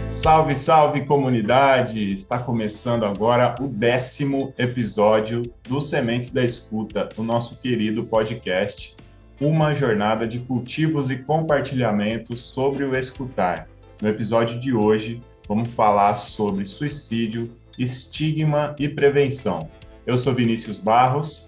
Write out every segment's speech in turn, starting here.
Salve, salve comunidade! Está começando agora o 10º episódio do Sementes da Escuta, o nosso querido podcast, uma jornada de cultivos e compartilhamentos sobre o escutar. No episódio de hoje, vamos falar sobre suicídio, estigma e prevenção. Eu sou Vinícius Barros.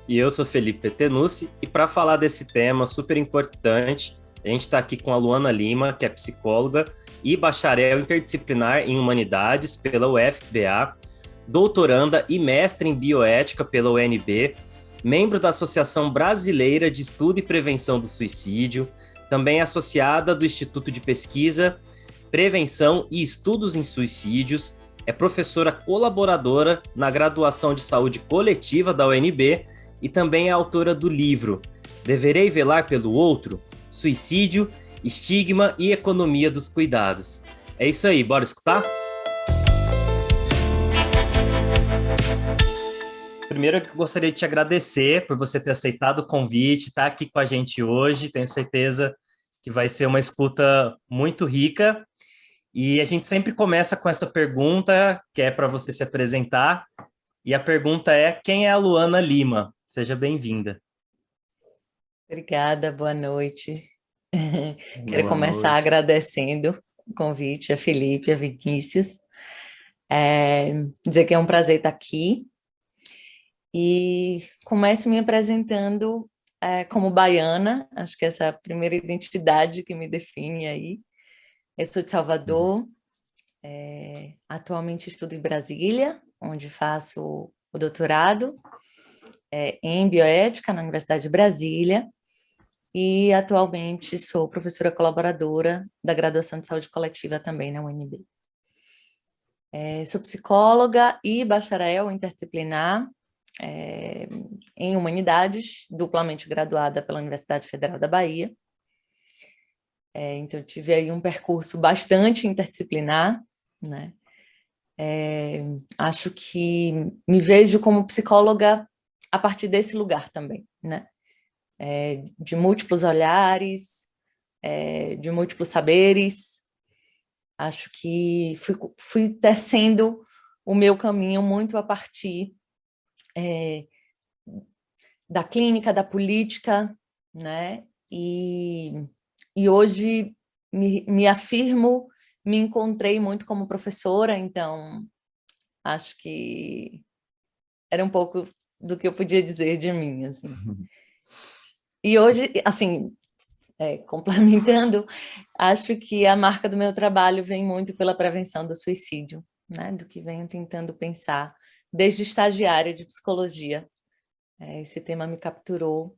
E eu sou Felipe Petenucci, e para falar desse tema super importante, a gente está aqui com a Luana Lima, que é psicóloga e bacharel interdisciplinar em Humanidades pela UFBA, doutoranda e mestre em bioética pela UNB, membro da Associação Brasileira de Estudo e Prevenção do Suicídio, também associada do Instituto de Pesquisa, Prevenção e Estudos em Suicídios, é professora colaboradora na graduação de saúde coletiva da UNB e também é autora do livro Deverei Velar pelo Outro? Suicídio, Estigma e Economia dos Cuidados. É isso aí, bora escutar? Primeiro, eu gostaria de te agradecer por você ter aceitado o convite, estar aqui com a gente hoje. Tenho certeza que vai ser uma escuta muito rica. E a gente sempre começa com essa pergunta, que é para você se apresentar. E a pergunta é: quem é a Luana Lima? Seja bem-vinda. Obrigada, boa noite. Quero Boa começar noite. agradecendo o convite a Felipe, a Vinícius. Dizer que é um prazer estar aqui. E começo me apresentando como baiana, acho que essa é a primeira identidade que me define aí. Eu sou de Salvador, atualmente estudo em Brasília, onde faço o doutorado em bioética na Universidade de Brasília. E atualmente sou professora colaboradora da graduação de saúde coletiva também na UNB. Sou psicóloga e bacharel interdisciplinar em humanidades, duplamente graduada pela Universidade Federal da Bahia. Então, tive aí um percurso bastante interdisciplinar, né? Acho que me vejo como psicóloga a partir desse lugar também, né? De múltiplos olhares, de múltiplos saberes. Acho que fui tecendo o meu caminho muito a partir da clínica, da política, né? E hoje me afirmo, me encontrei muito como professora, então acho que era um pouco do que eu podia dizer de mim, assim. E hoje, assim, complementando, acho que a marca do meu trabalho vem muito pela prevenção do suicídio, né? Do que venho tentando pensar desde estagiária de psicologia. Esse tema me capturou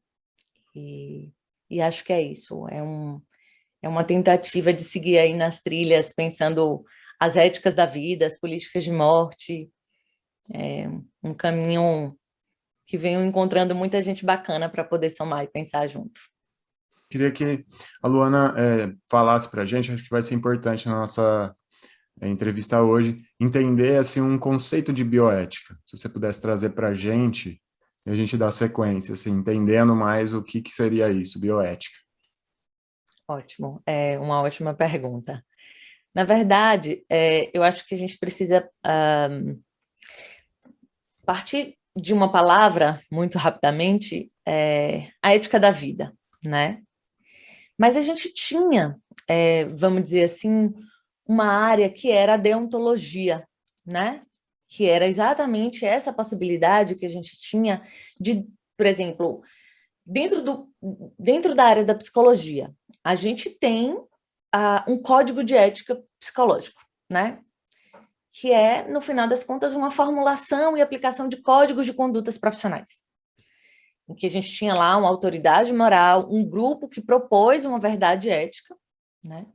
e acho que é isso. É uma tentativa de seguir aí nas trilhas, pensando as éticas da vida, as políticas de morte, um caminho que venho encontrando muita gente bacana para poder somar e pensar junto. Queria que a Luana falasse para a gente, acho que vai ser importante na nossa entrevista hoje, entender assim, um conceito de bioética. Se você pudesse trazer para a gente dá sequência, assim, entendendo mais o que seria isso, bioética. Ótimo, é uma ótima pergunta. Na verdade, eu acho que a gente precisa partir de uma palavra, muito rapidamente, a ética da vida, né? Mas a gente tinha, vamos dizer assim, uma área que era a deontologia, né? Que era exatamente essa possibilidade que a gente tinha de, por exemplo, dentro da área da psicologia, a gente tem um código de ética psicológico, né? Que é, no final das contas, uma formulação e aplicação de códigos de condutas profissionais. Em que a gente tinha lá uma autoridade moral, um grupo que propôs uma verdade ética, né?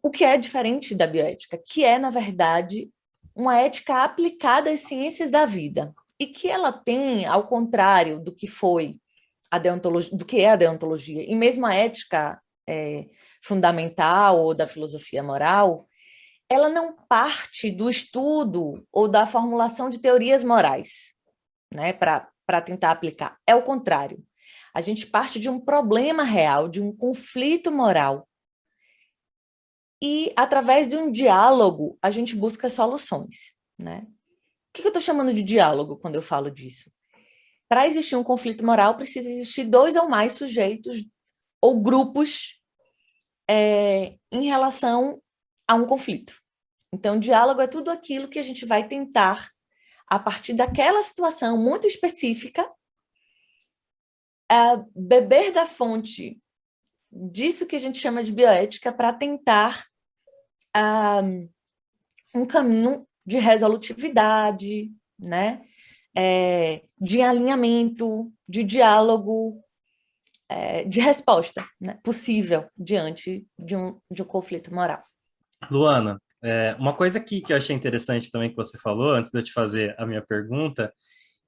O que é diferente da bioética, que é, na verdade, uma ética aplicada às ciências da vida, e que ela tem, ao contrário do que foi a deontologia, do que é a deontologia, e mesmo a ética fundamental ou da filosofia moral, ela não parte do estudo ou da formulação de teorias morais, né, para tentar aplicar. É o contrário. A gente parte de um problema real, de um conflito moral. E, através de um diálogo, a gente busca soluções, né? O que eu estou chamando de diálogo quando eu falo disso? Para existir um conflito moral, precisa existir 2 ou mais sujeitos ou grupos em relação a um conflito. Então, diálogo é tudo aquilo que a gente vai tentar, a partir daquela situação muito específica, beber da fonte disso que a gente chama de bioética para tentar um caminho de resolutividade, né? De alinhamento, de diálogo, de resposta, né? Possível diante de um conflito moral. Luana, uma coisa que eu achei interessante também que você falou, antes de eu te fazer a minha pergunta,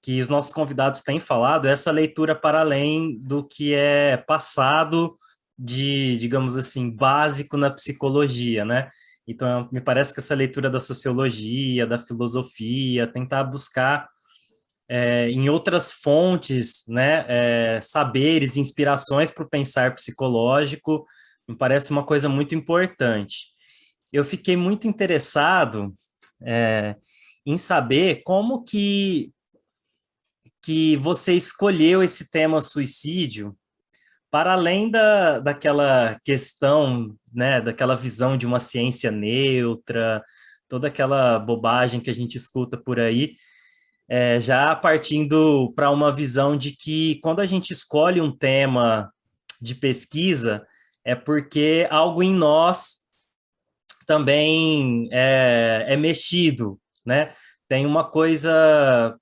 que os nossos convidados têm falado, é essa leitura para além do que é passado de, digamos assim, básico na psicologia, né? Então, me parece que essa leitura da sociologia, da filosofia, tentar buscar em outras fontes, né, saberes, inspirações para o pensar psicológico, me parece uma coisa muito importante. Eu fiquei muito interessado em saber como que você escolheu esse tema suicídio, para além daquela questão, né, daquela visão de uma ciência neutra, toda aquela bobagem que a gente escuta por aí, já partindo para uma visão de que quando a gente escolhe um tema de pesquisa, é porque algo em nós também é mexido, né? Tem uma coisa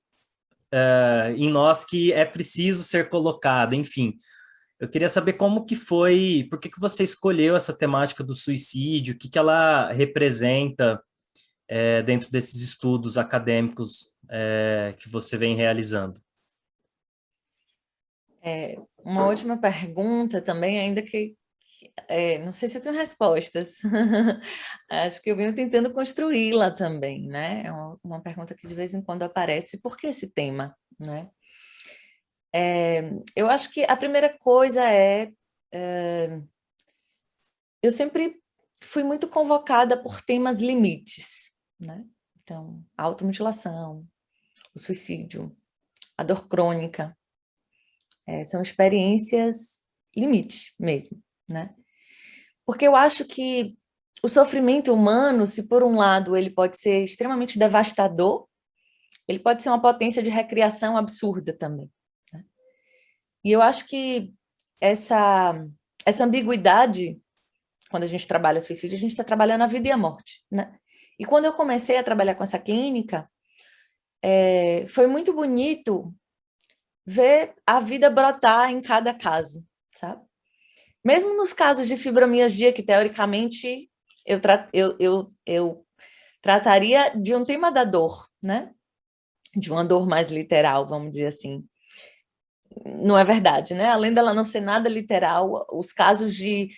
em nós que é preciso ser colocada, enfim. Eu queria saber como que foi, por que você escolheu essa temática do suicídio, o que ela representa dentro desses estudos acadêmicos que você vem realizando. Uma última pergunta também, ainda que não sei se eu tenho respostas. Acho que eu venho tentando construí-la também, né? É uma pergunta que de vez em quando aparece. Por que esse tema, né? Eu acho que a primeira coisa eu sempre fui muito convocada por temas limites, né? Então, a automutilação, o suicídio, a dor crônica, são experiências limite mesmo, né? Porque eu acho que o sofrimento humano, se por um lado ele pode ser extremamente devastador, ele pode ser uma potência de recriação absurda também, né? E eu acho que essa ambiguidade, quando a gente trabalha suicídio, a gente está trabalhando a vida e a morte, né? E quando eu comecei a trabalhar com essa clínica, foi muito bonito ver a vida brotar em cada caso, sabe? Mesmo nos casos de fibromialgia, que teoricamente eu trataria de um tema da dor, né? De uma dor mais literal, vamos dizer assim. Não é verdade, né? Além dela não ser nada literal, os casos de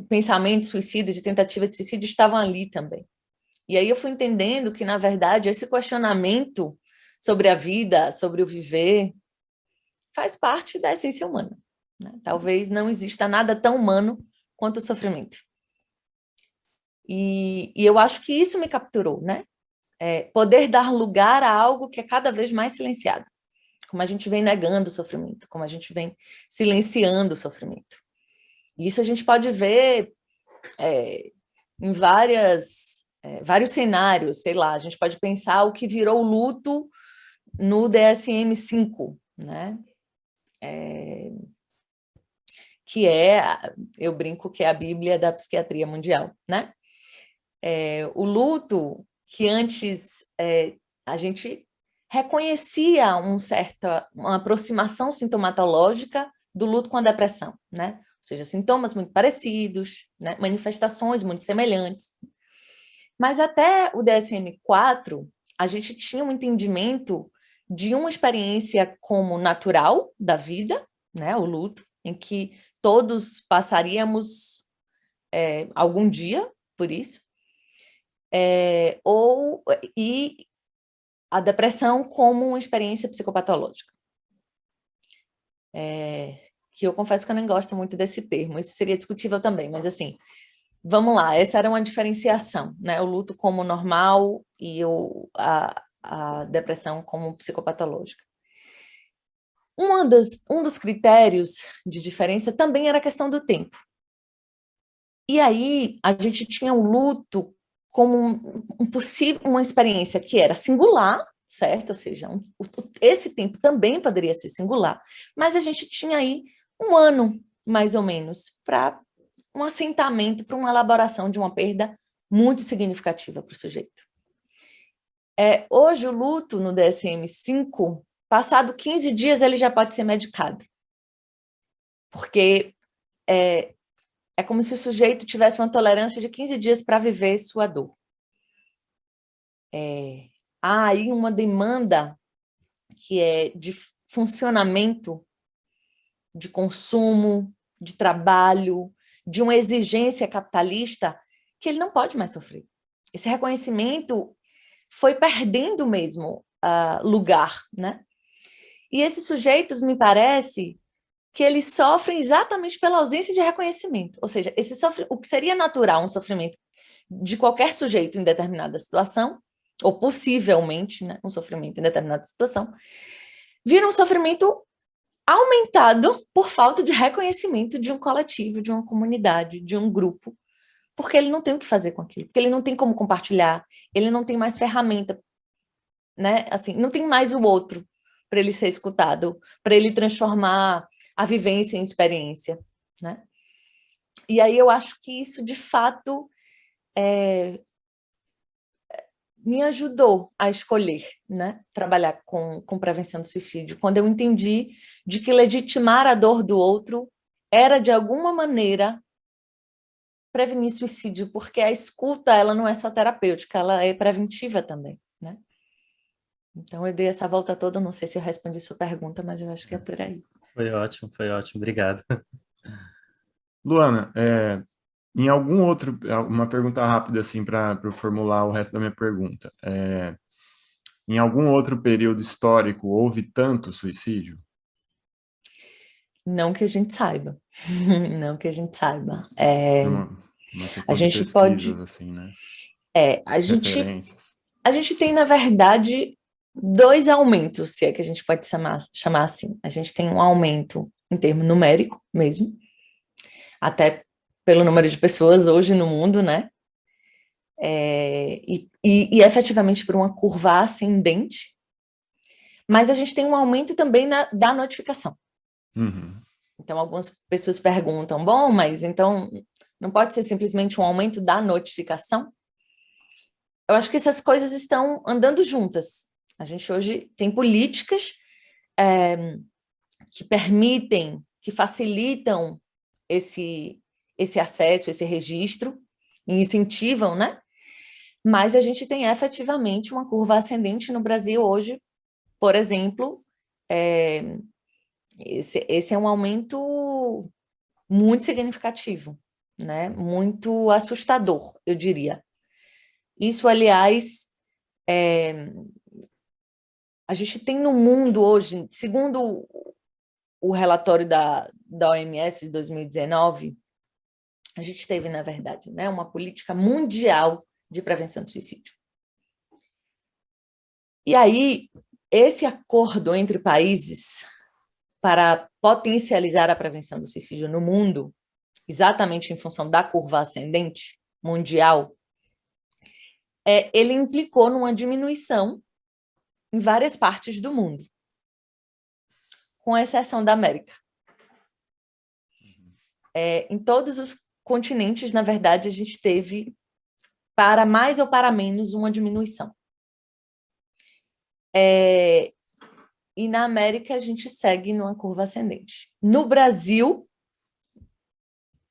pensamento suicida, de tentativa de suicídio estavam ali também. E aí eu fui entendendo que, na verdade, esse questionamento sobre a vida, sobre o viver, faz parte da essência humana, né? Talvez não exista nada tão humano quanto o sofrimento. E eu acho que isso me capturou, né? Poder dar lugar a algo que é cada vez mais silenciado. Como a gente vem negando o sofrimento, como a gente vem silenciando o sofrimento. E isso a gente pode ver em vários cenários, sei lá, a gente pode pensar o que virou luto no DSM-5, né? Que eu brinco que é a Bíblia da psiquiatria mundial, né? O luto que antes a gente reconhecia uma aproximação sintomatológica do luto com a depressão, né? Ou seja, sintomas muito parecidos, né? Manifestações muito semelhantes. Mas até o DSM-4, a gente tinha um entendimento de uma experiência como natural da vida, né? O luto, em que todos passaríamos algum dia por isso, e a depressão como uma experiência psicopatológica. que eu confesso que eu nem gosto muito desse termo, isso seria discutível também, mas assim, vamos lá, essa era uma diferenciação, né? O luto como normal e a depressão como psicopatológica. Um dos critérios de diferença também era a questão do tempo. E aí, a gente tinha o luto como uma experiência que era singular, certo? Ou seja, esse tempo também poderia ser singular, mas a gente tinha aí um ano, mais ou menos, para um assentamento, para uma elaboração de uma perda muito significativa para o sujeito. Hoje, o luto no DSM-5, passado 15 dias, ele já pode ser medicado. Porque é como se o sujeito tivesse uma tolerância de 15 dias para viver sua dor. Há aí uma demanda que é de funcionamento, de consumo, de trabalho, de uma exigência capitalista que ele não pode mais sofrer. Esse reconhecimento foi perdendo mesmo lugar, né? E esses sujeitos, me parece, que eles sofrem exatamente pela ausência de reconhecimento. Ou seja, o que seria natural, um sofrimento de qualquer sujeito em determinada situação, ou possivelmente, né, um sofrimento em determinada situação, vira um sofrimento aumentado por falta de reconhecimento de um coletivo, de uma comunidade, de um grupo, porque ele não tem o que fazer com aquilo, porque ele não tem como compartilhar, ele não tem mais ferramenta, né? Assim, não tem mais o outro para ele ser escutado, para ele transformar a vivência em experiência, né? E aí eu acho que isso, de fato, me ajudou a escolher, né? Trabalhar com prevenção do suicídio, quando eu entendi de que legitimar a dor do outro era, de alguma maneira, prevenir suicídio, porque a escuta, ela não é só terapêutica, ela é preventiva também, né? Então, eu dei essa volta toda, não sei se eu respondi sua pergunta, mas eu acho que é por aí. Foi ótimo, obrigado. Luana, em algum outro, uma pergunta rápida assim para eu formular o resto da minha pergunta. Em algum outro período histórico houve tanto suicídio? Não que a gente saiba. Não que a gente saiba. É uma A questão de gente pesquisas, pode... assim, né? A Referências. gente tem, na verdade, dois aumentos, se é que a gente pode chamar assim. A gente tem um aumento em termo numérico mesmo, até pelo número de pessoas hoje no mundo, né? E efetivamente por uma curva ascendente, mas a gente tem um aumento também da notificação. Uhum. Então, algumas pessoas perguntam, bom, mas então não pode ser simplesmente um aumento da notificação? Eu acho que essas coisas estão andando juntas. A gente hoje tem políticas que permitem, que facilitam esse acesso, esse registro, e incentivam, né? Mas a gente tem efetivamente uma curva ascendente no Brasil hoje, por exemplo, esse é um aumento muito significativo, né? Muito assustador, eu diria. Isso, aliás, a gente tem no mundo hoje, segundo o relatório da OMS de 2019, a gente teve, na verdade, né, uma política mundial de prevenção do suicídio. E aí, esse acordo entre países para potencializar a prevenção do suicídio no mundo, exatamente em função da curva ascendente mundial, ele implicou numa diminuição em várias partes do mundo, com exceção da América. Em todos os continentes, na verdade, a gente teve, para mais ou para menos, uma diminuição. E na América, a gente segue numa curva ascendente. No Brasil,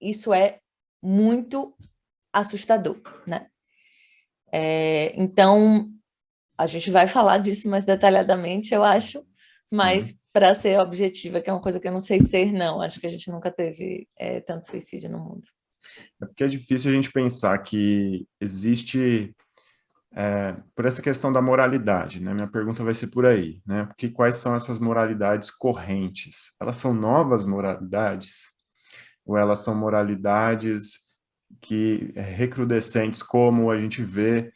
isso é muito assustador, né? Então, a gente vai falar disso mais detalhadamente, eu acho, mas para ser objetiva, que é uma coisa que eu não sei ser, não. Acho que a gente nunca teve tanto suicídio no mundo. É porque é difícil a gente pensar que existe por essa questão da moralidade, né? Minha pergunta vai ser por aí, né? Porque quais são essas moralidades correntes? Elas são novas moralidades? Ou elas são moralidades que recrudescentes, como a gente vê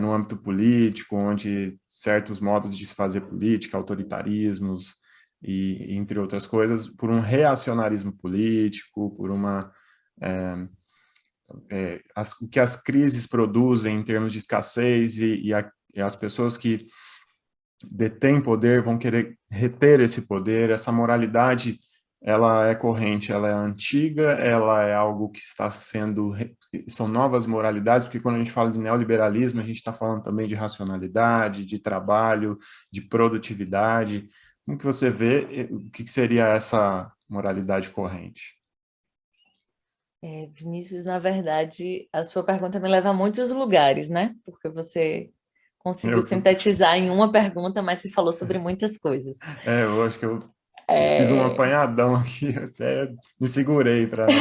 no âmbito político, onde certos modos de se fazer política, autoritarismos e entre outras coisas, por um reacionarismo político, por uma o que as crises produzem em termos de escassez e as pessoas que detêm poder vão querer reter esse poder. Essa moralidade, ela é corrente, ela é antiga, ela é algo que está sendo... São novas moralidades, porque quando a gente fala de neoliberalismo, a gente está falando também de racionalidade, de trabalho, de produtividade. Como que você vê o que seria essa moralidade corrente? Vinícius, na verdade, a sua pergunta me leva a muitos lugares, né? Porque você conseguiu Eu, sintetizar em uma pergunta, mas se falou sobre muitas coisas. eu acho que eu fiz um É, apanhadão aqui, até me segurei para não...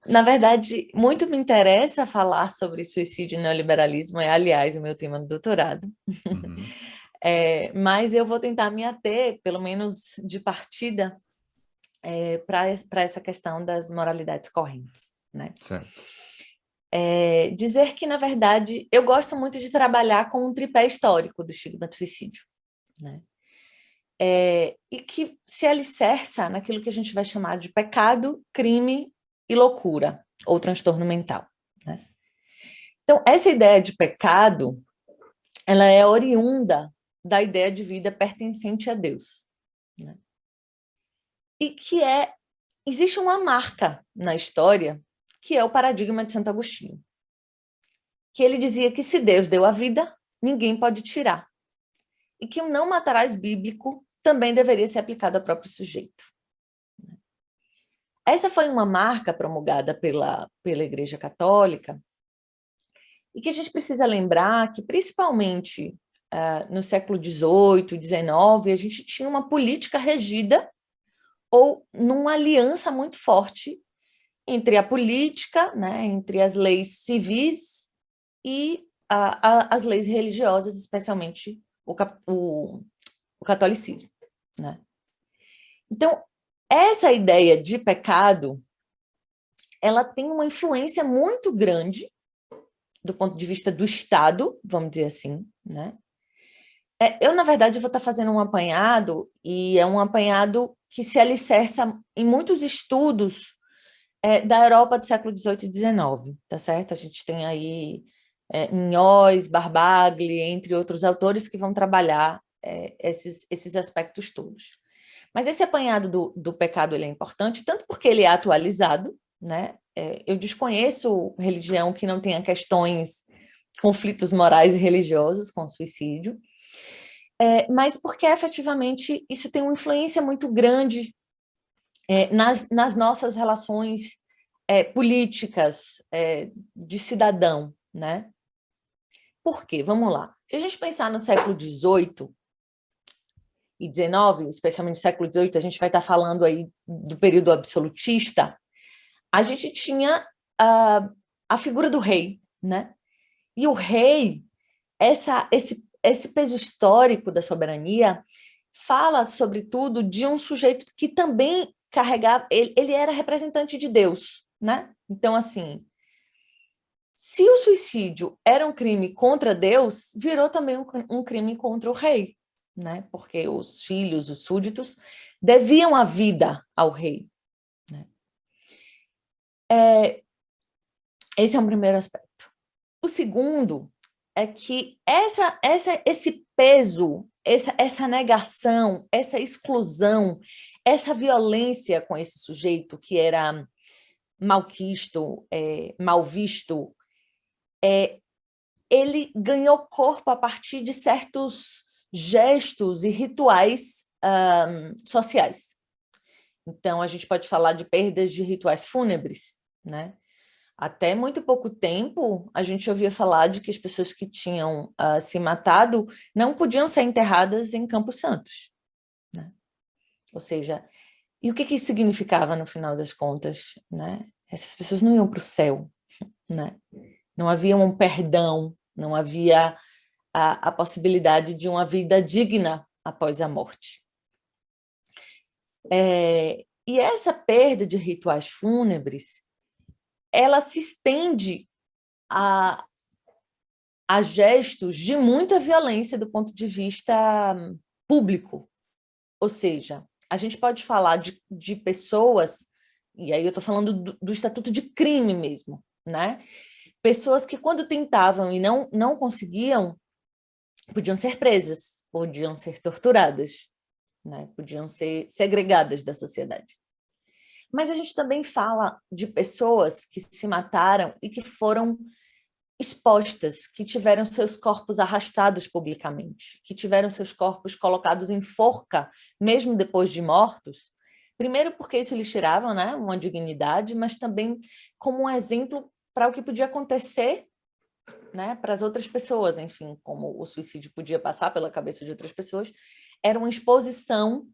Na verdade, muito me interessa falar sobre suicídio e neoliberalismo, é, aliás, o meu tema do doutorado. Uhum, Mas eu vou tentar me ater, pelo menos de partida, para essa questão das moralidades correntes, né? certo. Dizer que, na verdade, eu gosto muito de trabalhar com um tripé histórico do estigma do suicídio, né? E que se alicerça naquilo que a gente vai chamar de pecado, crime e loucura, ou transtorno mental, né? Então, essa ideia de pecado, ela é oriunda da ideia de vida pertencente a Deus, né? E que existe uma marca na história, que é o paradigma de Santo Agostinho, que ele dizia que se Deus deu a vida, ninguém pode tirar. E que o não matarás bíblico também deveria ser aplicado ao próprio sujeito. Essa foi uma marca promulgada pela Igreja Católica e que a gente precisa lembrar que, principalmente no século XVIII, XIX, a gente tinha uma política regida ou numa aliança muito forte entre a política, né, entre as leis civis e as leis religiosas, especialmente o catolicismo, né? Então, essa ideia de pecado, ela tem uma influência muito grande do ponto de vista do Estado, vamos dizer assim, né? Eu, na verdade, vou estar fazendo um apanhado, e é um apanhado que se alicerça em muitos estudos da Europa do século XVIII e XIX, tá certo? A gente tem aí Inhoz, Barbagli, entre outros autores que vão trabalhar esses aspectos todos. Mas esse apanhado do pecado ele é importante, tanto porque ele é atualizado, né? Eu desconheço religião que não tenha questões, conflitos morais e religiosos com o suicídio, mas porque efetivamente isso tem uma influência muito grande nas nossas relações políticas de cidadão, né? Por quê? Vamos lá. Se a gente pensar no século XVIII e XIX, especialmente no século XVIII, a gente vai estar falando aí do período absolutista, a gente tinha a figura do rei, né? E o rei, esse peso histórico da soberania, fala, sobretudo, de um sujeito que também carregava, ele era representante de Deus, né? Então, assim, se o suicídio era um crime contra Deus, virou também um crime contra o rei, né? Porque os filhos, os súditos, deviam a vida ao rei, né? Esse é um primeiro aspecto. O segundo é que esse peso, essa negação, essa exclusão, essa violência com esse sujeito que era malquisto, mal visto, ele ganhou corpo a partir de certos gestos e rituais sociais. Então, a gente pode falar de perdas de rituais fúnebres, né? Até muito pouco tempo, a gente ouvia falar de que as pessoas que tinham se matado não podiam ser enterradas em Campos Santos, né? Ou seja, e o que isso significava no final das contas, né? Essas pessoas não iam para o céu, né? Não havia um perdão Não havia a possibilidade de uma vida digna após a morte. E essa perda de rituais fúnebres, ela se estende a gestos de muita violência do ponto de vista público. Ou seja, a gente pode falar de pessoas, e aí eu estou falando do estatuto de crime mesmo, né? Pessoas que, quando tentavam e não conseguiam, podiam ser presas, podiam ser torturadas, né? Podiam ser segregadas da sociedade. Mas a gente também fala de pessoas que se mataram e que foram expostas, que tiveram seus corpos arrastados publicamente, que tiveram seus corpos colocados em forca, mesmo depois de mortos. Primeiro porque isso lhes tirava, né, uma dignidade, mas também como um exemplo para o que podia acontecer, né, para as outras pessoas, enfim, como o suicídio podia passar pela cabeça de outras pessoas. Era uma exposição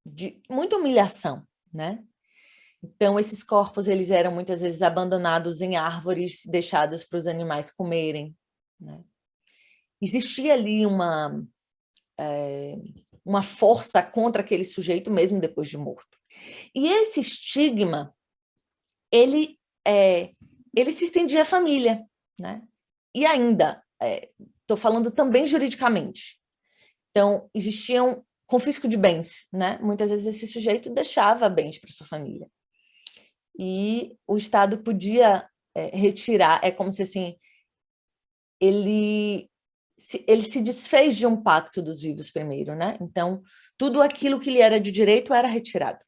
de muita humilhação, né? Então, esses corpos, eles eram muitas vezes abandonados em árvores, deixados para os animais comerem, né? Existia ali uma força contra aquele sujeito, mesmo depois de morto. E esse estigma, ele se estendia à família, né? E ainda, estou falando também juridicamente. Então, existiam confisco de bens, né? Muitas vezes esse sujeito deixava bens para sua família. E o Estado podia retirar, é como se assim, ele se desfez de um pacto dos vivos primeiro, né? Então, tudo aquilo que lhe era de direito era retirado.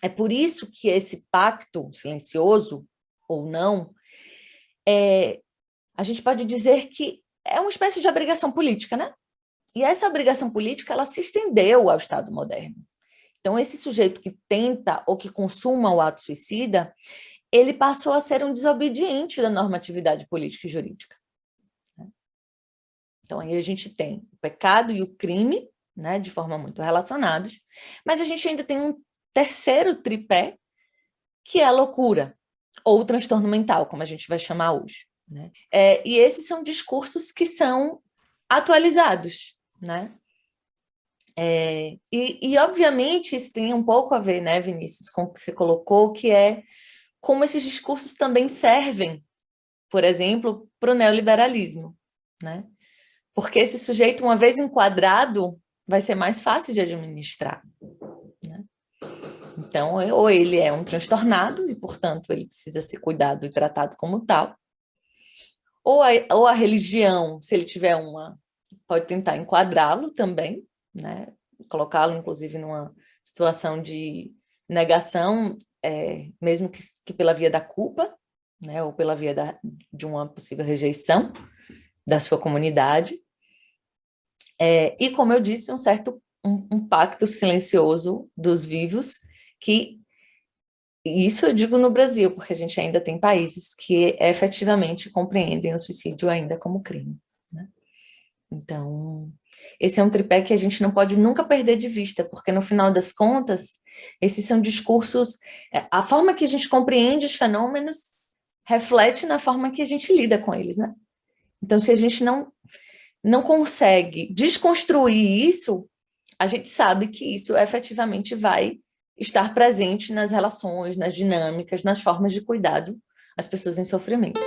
É por isso que esse pacto, silencioso ou não, a gente pode dizer que é uma espécie de obrigação política, né? E essa obrigação política, ela se estendeu ao Estado moderno. Então, esse sujeito que tenta ou que consuma o ato suicida, ele passou a ser um desobediente da normatividade política e jurídica. Então, aí a gente tem o pecado e o crime, né, de forma muito relacionados, mas a gente ainda tem um terceiro tripé, que é a loucura, ou o transtorno mental, como a gente vai chamar hoje, né? E esses são discursos que são atualizados, né? E, obviamente, isso tem um pouco a ver, né, Vinícius, com o que você colocou, que é como esses discursos também servem, por exemplo, para o neoliberalismo, né? Porque esse sujeito, uma vez enquadrado, vai ser mais fácil de administrar, né? Então, ou ele é um transtornado e, portanto, ele precisa ser cuidado e tratado como tal, ou a religião, se ele tiver uma, pode tentar enquadrá-lo também, né? Colocá-lo, inclusive, numa situação de negação, mesmo que pela via da culpa, né? Ou pela via de uma possível rejeição da sua comunidade. E, como eu disse, um pacto silencioso dos vivos, que isso eu digo no Brasil, porque a gente ainda tem países que efetivamente compreendem o suicídio ainda como crime, né? Então, esse é um tripé que a gente não pode nunca perder de vista, porque no final das contas, esses são discursos, a forma que a gente compreende os fenômenos reflete na forma que a gente lida com eles, né? Então, se a gente não consegue desconstruir isso, a gente sabe que isso efetivamente vai estar presente nas relações, nas dinâmicas, nas formas de cuidado às pessoas em sofrimento.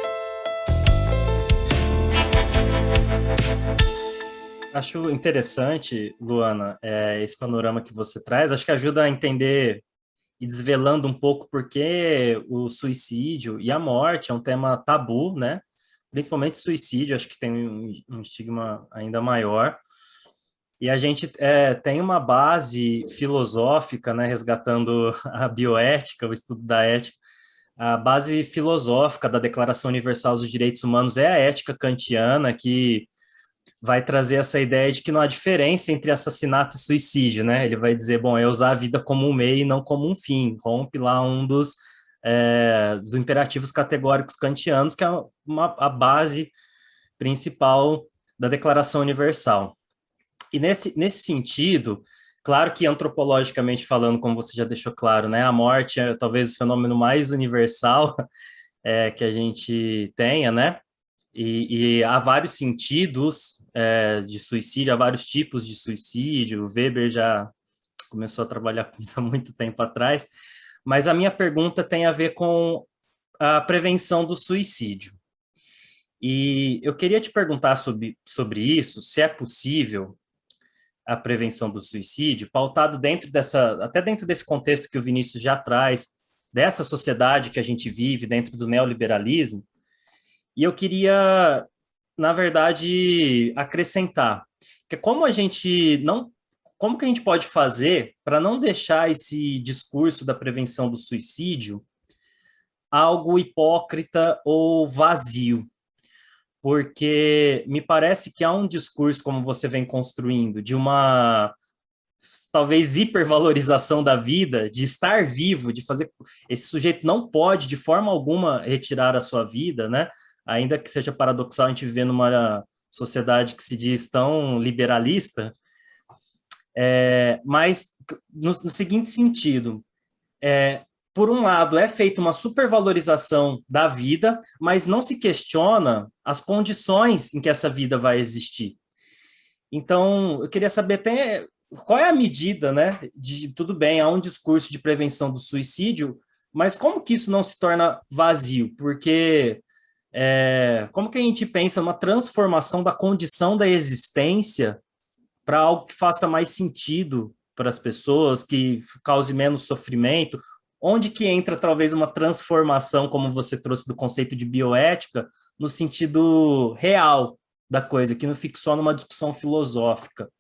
Acho interessante, Luana, esse panorama que você traz. Acho que ajuda a entender e desvelando um pouco porque o suicídio e a morte é um tema tabu, né? Principalmente o suicídio, acho que tem um estigma ainda maior. E a gente tem uma base filosófica, né? Resgatando a bioética, o estudo da ética. A base filosófica da Declaração Universal dos Direitos Humanos é a ética kantiana, que vai trazer essa ideia de que não há diferença entre assassinato e suicídio, né? Ele vai dizer, bom, é usar a vida como um meio e não como um fim. Rompe lá um dos imperativos categóricos kantianos, que é a base principal da Declaração Universal. E nesse sentido, claro que antropologicamente falando, como você já deixou claro, né, a morte é talvez o fenômeno mais universal que a gente tenha, né? E há vários sentidos de suicídio, há vários tipos de suicídio. O Weber já começou a trabalhar com isso há muito tempo atrás. Mas a minha pergunta tem a ver com a prevenção do suicídio. E eu queria te perguntar sobre isso, se é possível a prevenção do suicídio, pautado até dentro desse contexto que o Vinícius já traz, dessa sociedade que a gente vive, dentro do neoliberalismo. E eu queria, na verdade, acrescentar que como que a gente pode fazer para não deixar esse discurso da prevenção do suicídio algo hipócrita ou vazio? Porque me parece que há um discurso, como você vem construindo, de uma talvez hipervalorização da vida, de estar vivo, de fazer. Esse sujeito não pode, de forma alguma, retirar a sua vida, né? Ainda que seja paradoxal a gente viver numa sociedade que se diz tão liberalista, mas no seguinte sentido, por um lado, é feita uma supervalorização da vida, mas não se questiona as condições em que essa vida vai existir. Então, eu queria saber até qual é a medida, né? Tudo bem, há um discurso de prevenção do suicídio, mas como que isso não se torna vazio? Porque como que a gente pensa uma transformação da condição da existência para algo que faça mais sentido para as pessoas, que cause menos sofrimento? Onde que entra talvez uma transformação, como você trouxe do conceito de bioética, no sentido real da coisa, que não fique só numa discussão filosófica?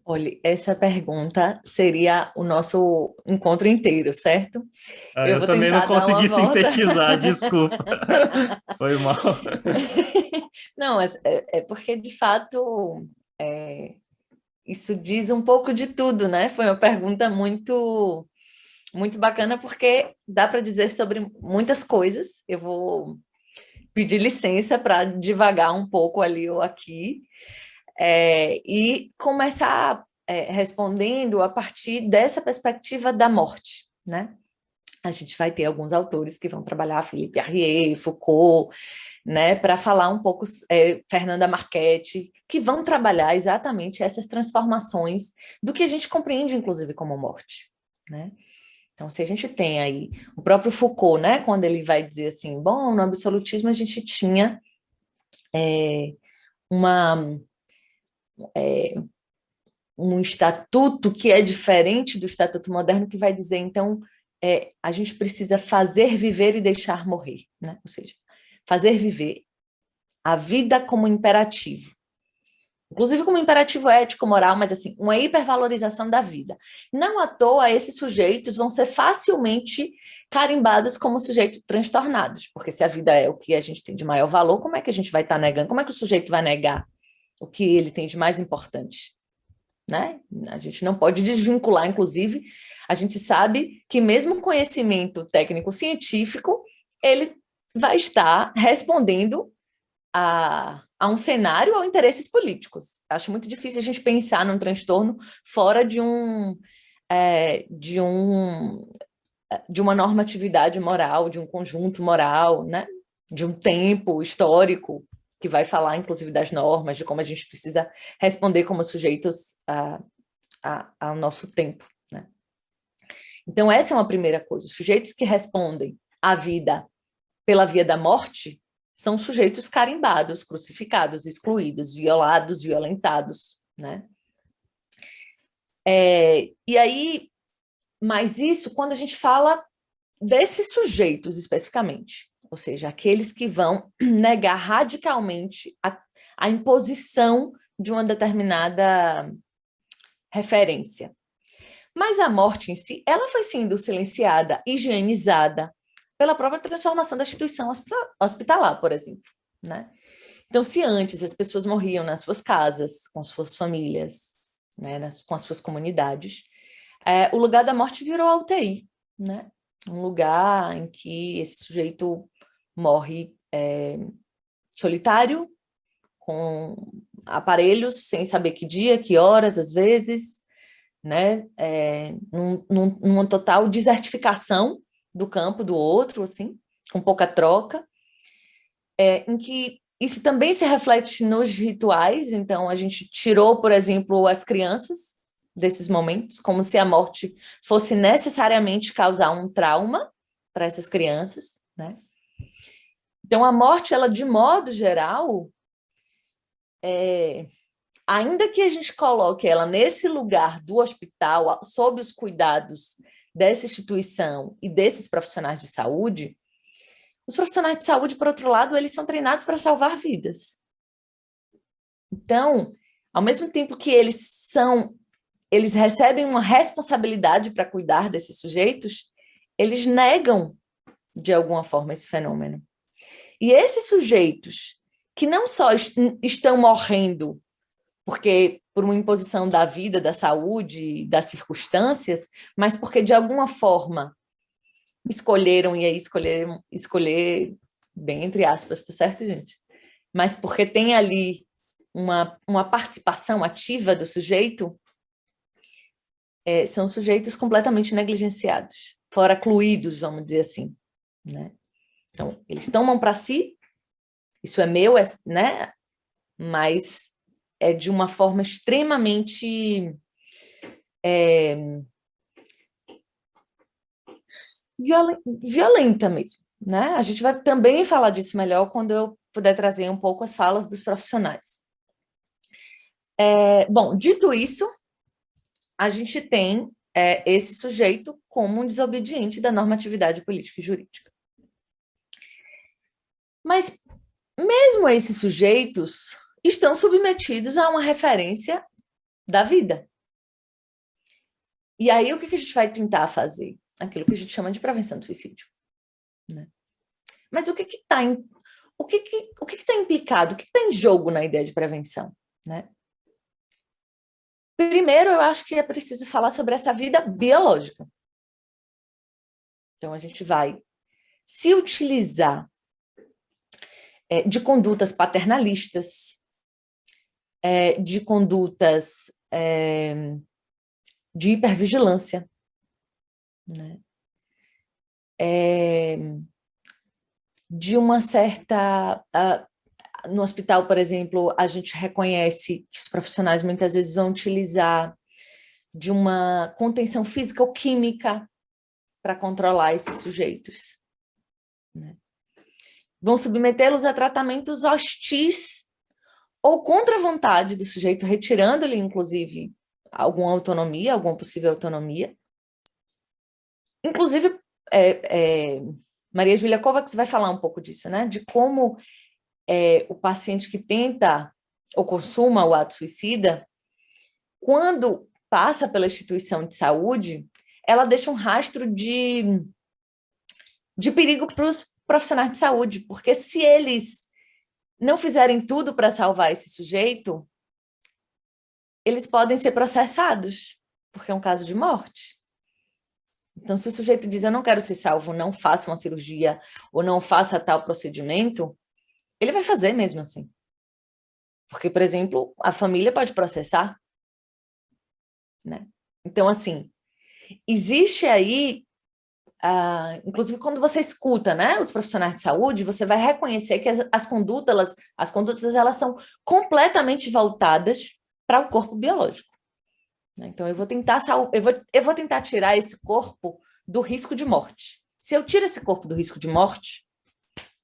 Olha, essa pergunta seria o nosso encontro inteiro, certo? Eu Eu vou também não tentar dar uma consegui volta. sintetizar, desculpa. Foi mal. Não, mas é porque, de fato, isso diz um pouco de tudo, né? Foi uma pergunta muito, muito bacana, porque dá para dizer sobre muitas coisas. Eu vou pedir licença para divagar um pouco ali ou aqui, e começar respondendo a partir dessa perspectiva da morte, né? A gente vai ter alguns autores que vão trabalhar, Philippe Arrier, Foucault, né, para falar um pouco, Fernanda Marchetti, que vão trabalhar exatamente essas transformações do que a gente compreende, inclusive, como morte, né? Então, se a gente tem aí o próprio Foucault, né, quando ele vai dizer assim, bom, no absolutismo a gente tinha um estatuto que é diferente do estatuto moderno, que vai dizer, então, a gente precisa fazer viver e deixar morrer, né? Ou seja, fazer viver a vida como imperativo. Inclusive como imperativo ético, moral, mas assim, uma hipervalorização da vida. Não à toa, esses sujeitos vão ser facilmente carimbados como sujeitos transtornados, porque se a vida é o que a gente tem de maior valor, como é que a gente vai estar negando? Como é que o sujeito vai negar o que ele tem de mais importante? Né? A gente não pode desvincular, inclusive, a gente sabe que mesmo o conhecimento técnico-científico, ele vai estar respondendo a um cenário ou interesses políticos. Acho muito difícil a gente pensar num transtorno fora de uma normatividade moral, de um conjunto moral, né? De um tempo histórico que vai falar, inclusive, das normas, de como a gente precisa responder como sujeitos ao nosso tempo, né? Então, essa é uma primeira coisa. Os sujeitos que respondem à vida pela via da morte são sujeitos carimbados, crucificados, excluídos, violados, violentados, né? E aí, mas isso quando a gente fala desses sujeitos especificamente, ou seja, aqueles que vão negar radicalmente a imposição de uma determinada referência. Mas a morte em si, ela foi sendo silenciada, higienizada pela própria transformação da instituição hospitalar, por exemplo, né? Então, se antes as pessoas morriam nas suas casas, com suas famílias, né, com as suas comunidades, o lugar da morte virou a UTI, né? Um lugar em que esse sujeito morre solitário, com aparelhos, sem saber que dia, que horas, às vezes, né? Numa total desertificação do campo do outro, assim, com pouca troca, em que isso também se reflete nos rituais. Então, a gente tirou, por exemplo, as crianças desses momentos, como se a morte fosse necessariamente causar um trauma para essas crianças, né? Então, a morte, ela, de modo geral, ainda que a gente coloque ela nesse lugar do hospital, sob os cuidados dessa instituição e desses profissionais de saúde, os profissionais de saúde, por outro lado, eles são treinados para salvar vidas. Então, ao mesmo tempo que eles recebem uma responsabilidade para cuidar desses sujeitos, eles negam, de alguma forma, esse fenômeno. E esses sujeitos que não só estão morrendo porque por uma imposição da vida, da saúde, das circunstâncias, mas porque, de alguma forma, escolheram, e aí escolher bem entre aspas, tá certo, gente? Mas porque tem ali uma participação ativa do sujeito, são sujeitos completamente negligenciados, fora excluídos, vamos dizer assim, né? Então, eles tomam para si, isso é meu, né? Mas é de uma forma extremamente violenta mesmo, né? A gente vai também falar disso melhor quando eu puder trazer um pouco as falas dos profissionais. Bom, dito isso, a gente tem esse sujeito como um desobediente da normatividade política e jurídica. Mas mesmo esses sujeitos estão submetidos a uma referência da vida. E aí, o que a gente vai tentar fazer? Aquilo que a gente chama de prevenção do suicídio, né? Mas o que está implicado, o que está em jogo na ideia de prevenção, né? Primeiro, eu acho que é preciso falar sobre essa vida biológica. Então, a gente vai se utilizar de condutas paternalistas, de condutas de hipervigilância, né? De uma certa... no hospital, por exemplo, a gente reconhece que os profissionais muitas vezes vão utilizar de uma contenção física ou química para controlar esses sujeitos, né? Vão submetê-los a tratamentos hostis ou contra a vontade do sujeito, retirando-lhe, inclusive, alguma autonomia, alguma possível autonomia. Inclusive, Maria Júlia Kovacs vai falar um pouco disso, né? De como o paciente que tenta ou consuma o ato suicida, quando passa pela instituição de saúde, ela deixa um rastro de perigo para os profissionais de saúde, porque se eles não fizerem tudo para salvar esse sujeito, eles podem ser processados, porque é um caso de morte. Então, se o sujeito diz, eu não quero ser salvo, não faça uma cirurgia, ou não faça tal procedimento, ele vai fazer mesmo assim. Porque, por exemplo, a família pode processar, né? Então, assim, existe aí, inclusive quando você escuta, né, os profissionais de saúde, você vai reconhecer que as condutas elas são completamente voltadas para o corpo biológico. Então, eu vou tentar tirar esse corpo do risco de morte. Se eu tiro esse corpo do risco de morte,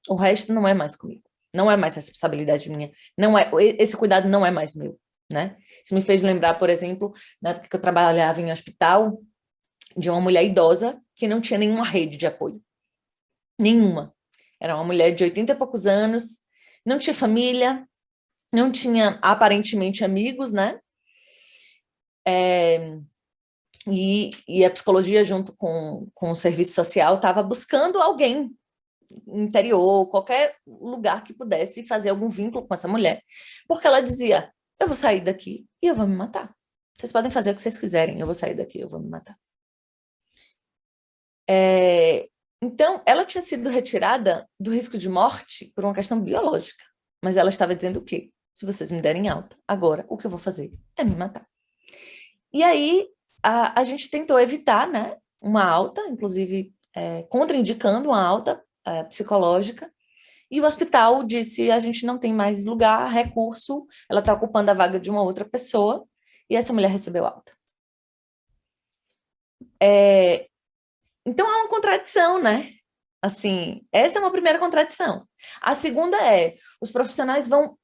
o resto não é mais comigo. Não é mais responsabilidade minha. Esse cuidado não é mais meu, né? Isso me fez lembrar, por exemplo, na época que eu trabalhava em hospital, de uma mulher idosa que não tinha nenhuma rede de apoio. Nenhuma. Era uma mulher de 80 e poucos anos, não tinha família, não tinha, aparentemente, amigos, né? E a psicologia, junto com o serviço social, estava buscando alguém, interior, qualquer lugar que pudesse fazer algum vínculo com essa mulher, porque ela dizia, eu vou sair daqui e eu vou me matar. Vocês podem fazer o que vocês quiserem, eu vou sair daqui e eu vou me matar. Então, ela tinha sido retirada do risco de morte por uma questão biológica, mas ela estava dizendo o quê? Se vocês me derem alta, agora o que eu vou fazer é me matar. E aí, a gente tentou evitar, né, uma alta, inclusive contraindicando uma alta psicológica, e o hospital disse, a gente não tem mais lugar, recurso, ela está ocupando a vaga de uma outra pessoa, e essa mulher recebeu alta. Então, há uma contradição, né? Assim, essa é uma primeira contradição. A segunda os profissionais vão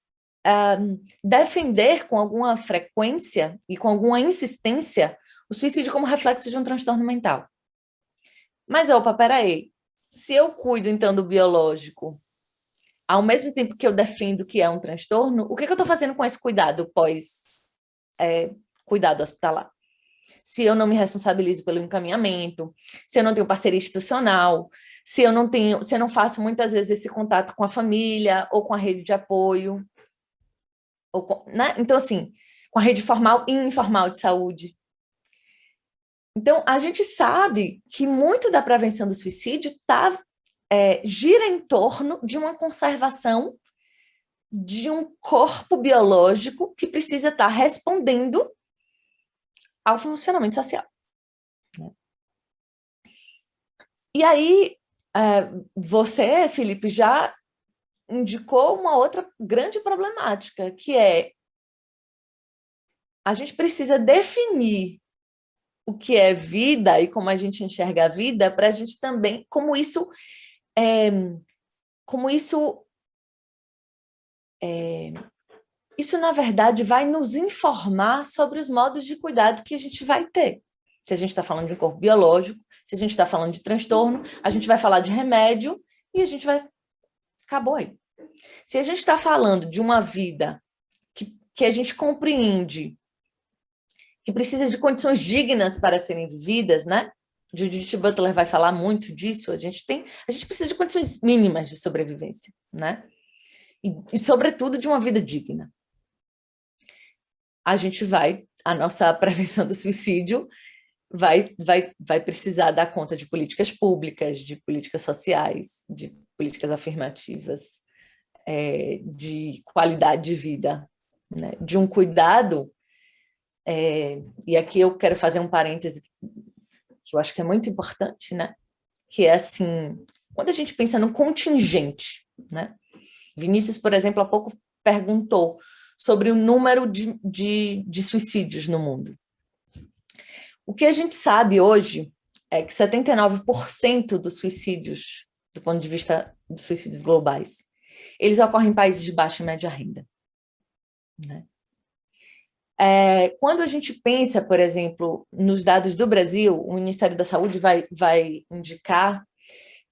defender com alguma frequência e com alguma insistência o suicídio como reflexo de um transtorno mental. Mas, opa, peraí, se eu cuido, então, do biológico, ao mesmo tempo que eu defendo que é um transtorno, o que eu estou fazendo com esse cuidado pós-cuidado hospitalar? Se eu não me responsabilizo pelo encaminhamento, se eu não tenho parceria institucional, se eu não faço muitas vezes esse contato com a família ou com a rede de apoio, né? Então, assim, com a rede formal e informal de saúde. Então, a gente sabe que muito da prevenção do suicídio gira em torno de uma conservação de um corpo biológico que precisa estar respondendo ao funcionamento social. Né? E aí, você, Felipe, já indicou uma outra grande problemática, que a gente precisa definir o que é vida e como a gente enxerga a vida, para a gente também, isso, na verdade, vai nos informar sobre os modos de cuidado que a gente vai ter. Se a gente está falando de um corpo biológico, se a gente está falando de transtorno, a gente vai falar de remédio e a gente vai... Acabou aí. Se a gente está falando de uma vida que a gente compreende que precisa de condições dignas para serem vividas, né? Judith Butler vai falar muito disso. A gente precisa de condições mínimas de sobrevivência, né? E sobretudo, de uma vida digna. A nossa prevenção do suicídio vai precisar dar conta de políticas públicas, de políticas sociais, de políticas afirmativas, de qualidade de vida, né? De um cuidado, e aqui eu quero fazer um parêntese que eu acho que é muito importante, né? Que é assim, quando a gente pensa no contingente, né? Vinícius, por exemplo, há pouco perguntou sobre o número de suicídios no mundo. O que a gente sabe hoje é que 79% dos suicídios, do ponto de vista dos suicídios globais, eles ocorrem em países de baixa e média renda. Né? Quando a gente pensa, por exemplo, nos dados do Brasil, o Ministério da Saúde vai indicar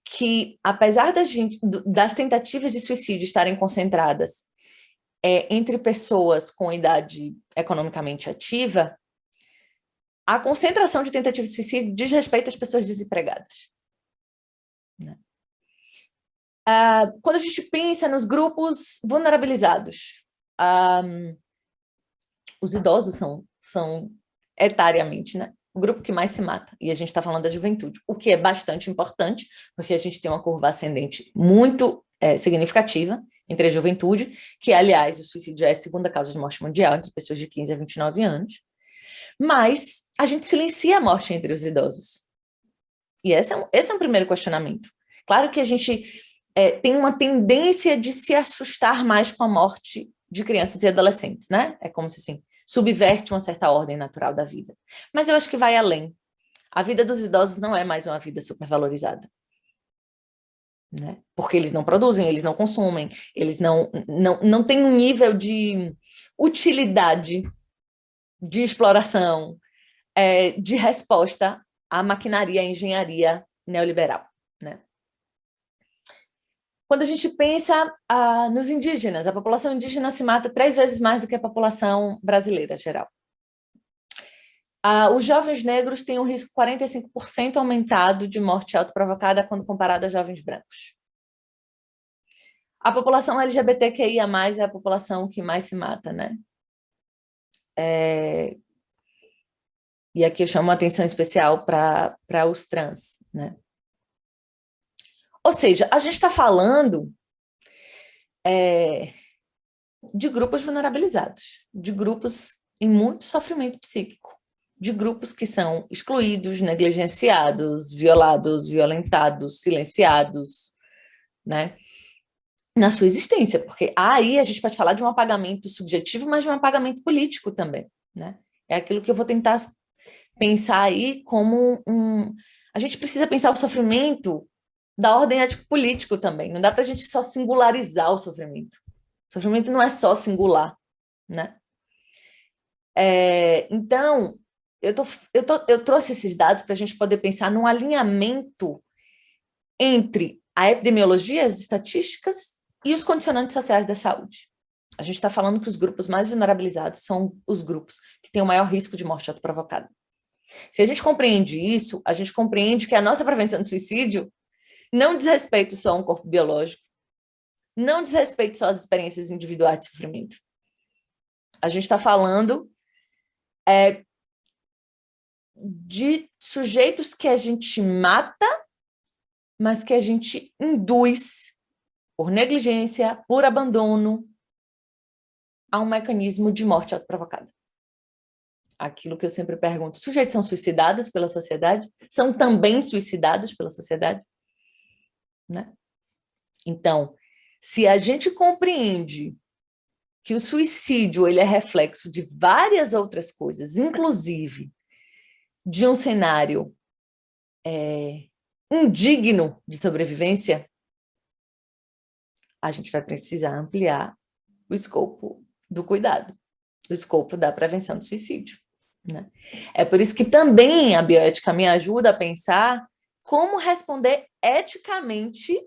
que, apesar das tentativas de suicídio estarem concentradas entre pessoas com idade economicamente ativa, a concentração de tentativas de suicídio diz respeito às pessoas desempregadas. Né? Quando a gente pensa nos grupos vulnerabilizados, os idosos são etariamente, né, o grupo que mais se mata, e a gente está falando da juventude, o que é bastante importante, porque a gente tem uma curva ascendente muito significativa entre a juventude, que, aliás, o suicídio é a segunda causa de morte mundial entre pessoas de 15 a 29 anos, mas a gente silencia a morte entre os idosos. E esse é um primeiro questionamento. Claro que a gente tem uma tendência de se assustar mais com a morte de crianças e adolescentes, né? É como se, assim, subverte uma certa ordem natural da vida. Mas eu acho que vai além. A vida dos idosos não é mais uma vida supervalorizada. Né? Porque eles não produzem, eles não consumem, eles não têm um nível de utilidade, de exploração, de resposta à maquinaria, à engenharia neoliberal. Né? Quando a gente pensa nos indígenas, a população indígena se mata 3 vezes mais do que a população brasileira geral. Os jovens negros têm um risco 45% aumentado de morte autoprovocada quando comparado a jovens brancos. A população LGBTQIA+, é a população que mais se mata, né? E aqui eu chamo a atenção especial para os trans, né? Ou seja, a gente está falando de grupos vulnerabilizados, de grupos em muito sofrimento psíquico, de grupos que são excluídos, negligenciados, violados, violentados, silenciados, né, na sua existência, porque aí a gente pode falar de um apagamento subjetivo, mas de um apagamento político também, né? É aquilo que eu vou tentar pensar aí como a gente precisa pensar o sofrimento da ordem ético-político também, não dá para a gente só singularizar o sofrimento. O sofrimento não é só singular, né? Então, eu trouxe esses dados para a gente poder pensar num alinhamento entre a epidemiologia, as estatísticas e os condicionantes sociais da saúde. A gente está falando que os grupos mais vulnerabilizados são os grupos que têm o maior risco de morte autoprovocada. Se a gente compreende isso, a gente compreende que a nossa prevenção de suicídio não diz respeito só a um corpo biológico, não diz respeito só às experiências individuais de sofrimento. A gente está falando de sujeitos que a gente mata, mas que a gente induz, por negligência, por abandono, a um mecanismo de morte autoprovocada. Aquilo que eu sempre pergunto, sujeitos são suicidados pela sociedade? São também suicidados pela sociedade? Né? Então, se a gente compreende que o suicídio ele é reflexo de várias outras coisas, inclusive de um cenário indigno de sobrevivência, a gente vai precisar ampliar o escopo do cuidado, o escopo da prevenção do suicídio, né? É por isso que também a bioética me ajuda a pensar como responder eticamente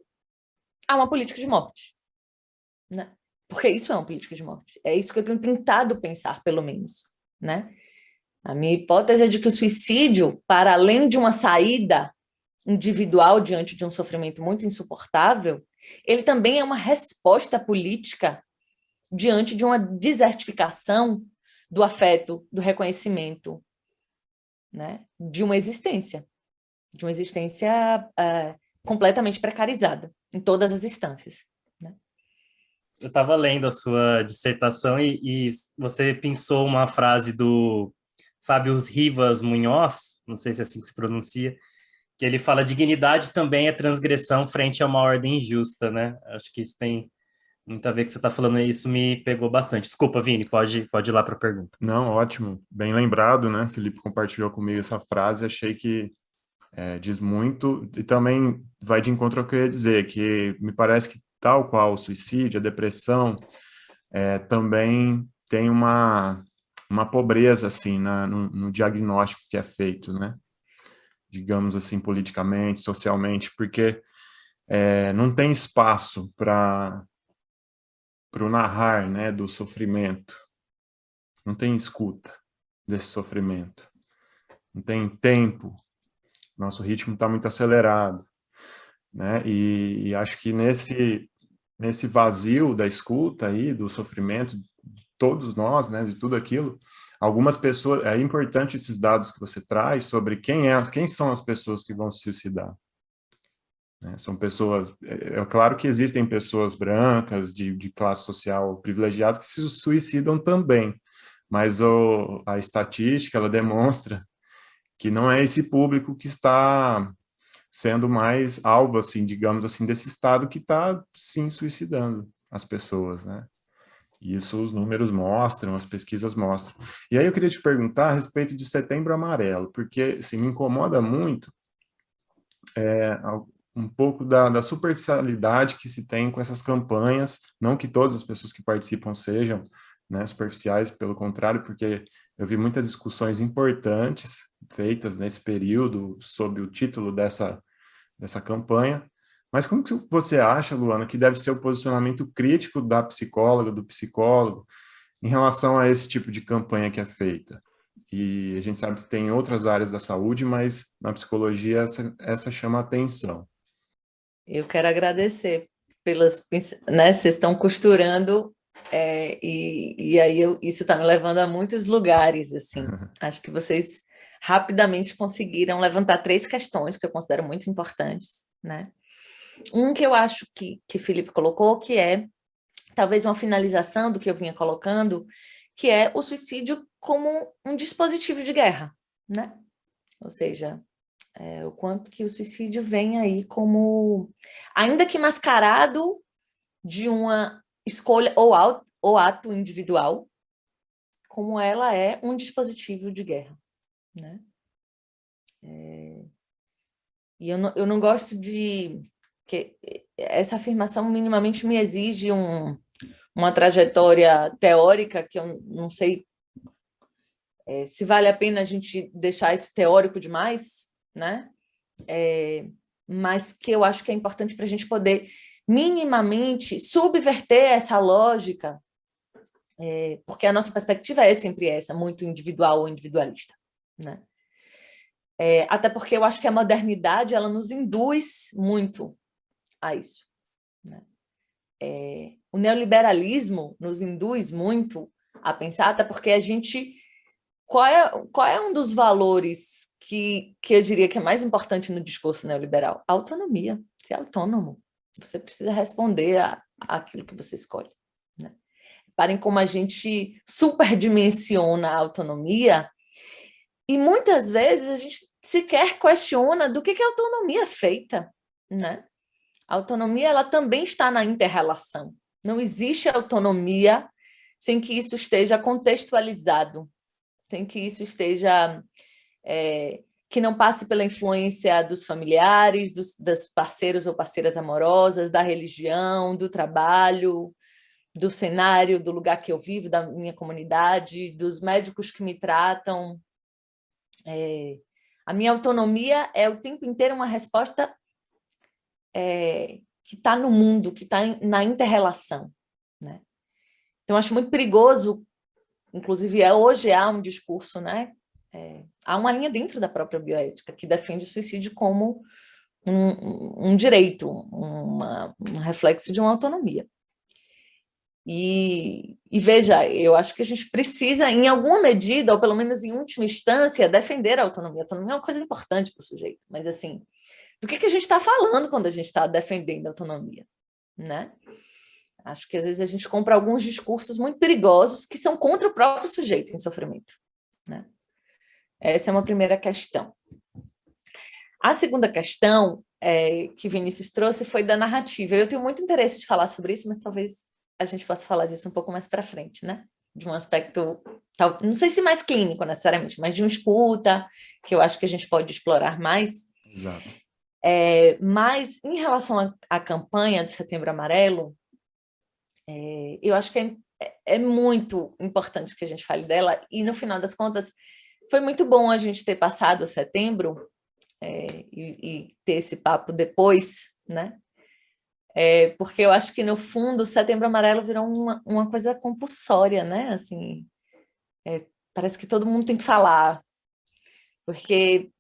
a uma política de morte, né? Porque isso é uma política de morte. É isso que eu tenho tentado pensar, pelo menos, né? A minha hipótese é de que o suicídio, para além de uma saída individual diante de um sofrimento muito insuportável, ele também é uma resposta política diante de uma desertificação do afeto, do reconhecimento, né? De uma existência completamente precarizada em todas as instâncias, né? Eu estava lendo a sua dissertação e você pensou uma frase do Fábio Rivas Munhoz, não sei se é assim que se pronuncia, que ele fala: dignidade também é transgressão frente a uma ordem injusta, né? Acho que isso tem muito a ver com o que você está falando, e isso me pegou bastante. Desculpa, Vini, pode ir lá para a pergunta. Não, ótimo. Bem lembrado, né? Felipe compartilhou comigo essa frase, achei que diz muito, e também vai de encontro ao que eu ia dizer, que me parece que tal qual o suicídio, a depressão, também tem uma pobreza, assim, no diagnóstico que é feito, né? Digamos assim, politicamente, socialmente, porque não tem espaço para o narrar, né, do sofrimento. Não tem escuta desse sofrimento. Não tem tempo. Nosso ritmo está muito acelerado, né? E acho que nesse vazio da escuta aí, do sofrimento de todos nós, né, de tudo aquilo, algumas pessoas, é importante esses dados que você traz sobre quem são as pessoas que vão se suicidar. Né? São pessoas, claro que existem pessoas brancas, de classe social privilegiada, que se suicidam também, mas a estatística, ela demonstra que não é esse público que está sendo mais alvo, assim, digamos assim, desse Estado que está, sim, suicidando as pessoas, né? Isso os números mostram, as pesquisas mostram. E aí eu queria te perguntar a respeito de Setembro Amarelo, porque, assim, me incomoda muito um pouco da superficialidade que se tem com essas campanhas, não que todas as pessoas que participam sejam, né, superficiais, pelo contrário, porque eu vi muitas discussões importantes feitas nesse período sob o título dessa campanha. Mas como que você acha, Luana, que deve ser o posicionamento crítico da psicóloga, do psicólogo, em relação a esse tipo de campanha que é feita? E a gente sabe que tem outras áreas da saúde, mas na psicologia essa chama a atenção. Eu quero agradecer né, vocês estão costurando e aí isso está me levando a muitos lugares, assim. Acho que vocês rapidamente conseguiram levantar 3 questões que eu considero muito importantes, né? Um que eu acho que Felipe colocou, que é talvez uma finalização do que eu vinha colocando, que é o suicídio como um dispositivo de guerra, né? Ou seja, o quanto que o suicídio vem aí como, ainda que mascarado de uma escolha ou ato individual, como ela é um dispositivo de guerra, né? E eu não gosto de... que essa afirmação minimamente me exige uma trajetória teórica que eu não sei se vale a pena a gente deixar isso teórico demais, né? Mas que eu acho que é importante para a gente poder minimamente subverter essa lógica, porque a nossa perspectiva é sempre essa, muito individual ou individualista, né? Até porque eu acho que a modernidade ela nos induz muito a isso, né? O neoliberalismo nos induz muito a pensar, até porque a gente... Qual é um dos valores que eu diria que é mais importante no discurso neoliberal? A autonomia, ser autônomo. Você precisa responder àquilo que você escolhe, né? Reparem como a gente superdimensiona a autonomia e muitas vezes a gente sequer questiona do que a autonomia é feita, né? A autonomia ela também está na inter-relação. Não existe autonomia sem que isso esteja contextualizado, sem que isso esteja... que não passe pela influência dos familiares, das parceiros ou parceiras amorosas, da religião, do trabalho, do cenário, do lugar que eu vivo, da minha comunidade, dos médicos que me tratam. A minha autonomia é o tempo inteiro uma resposta que está no mundo, que está na inter-relação, né? Então, acho muito perigoso, inclusive hoje há um discurso, né? Há uma linha dentro da própria bioética que defende o suicídio como um direito, um reflexo de uma autonomia. E veja, eu acho que a gente precisa, em alguma medida, ou pelo menos em última instância, defender a autonomia. A autonomia é uma coisa importante para o sujeito, mas assim, do que a gente está falando quando a gente está defendendo a autonomia, né? Acho que às vezes a gente compra alguns discursos muito perigosos que são contra o próprio sujeito em sofrimento, né? Essa é uma primeira questão. A segunda questão que Vinícius trouxe foi da narrativa. Eu tenho muito interesse de falar sobre isso, mas talvez a gente possa falar disso um pouco mais para frente, né? De um aspecto, não sei se mais clínico necessariamente, mas de uma escuta, que eu acho que a gente pode explorar mais. Exato. Mas em relação à campanha do Setembro Amarelo, eu acho que é muito importante que a gente fale dela, e no final das contas, foi muito bom a gente ter passado o setembro e ter esse papo depois, né? Porque eu acho que, no fundo, o Setembro Amarelo virou uma coisa compulsória, né? Assim, parece que todo mundo tem que falar, porque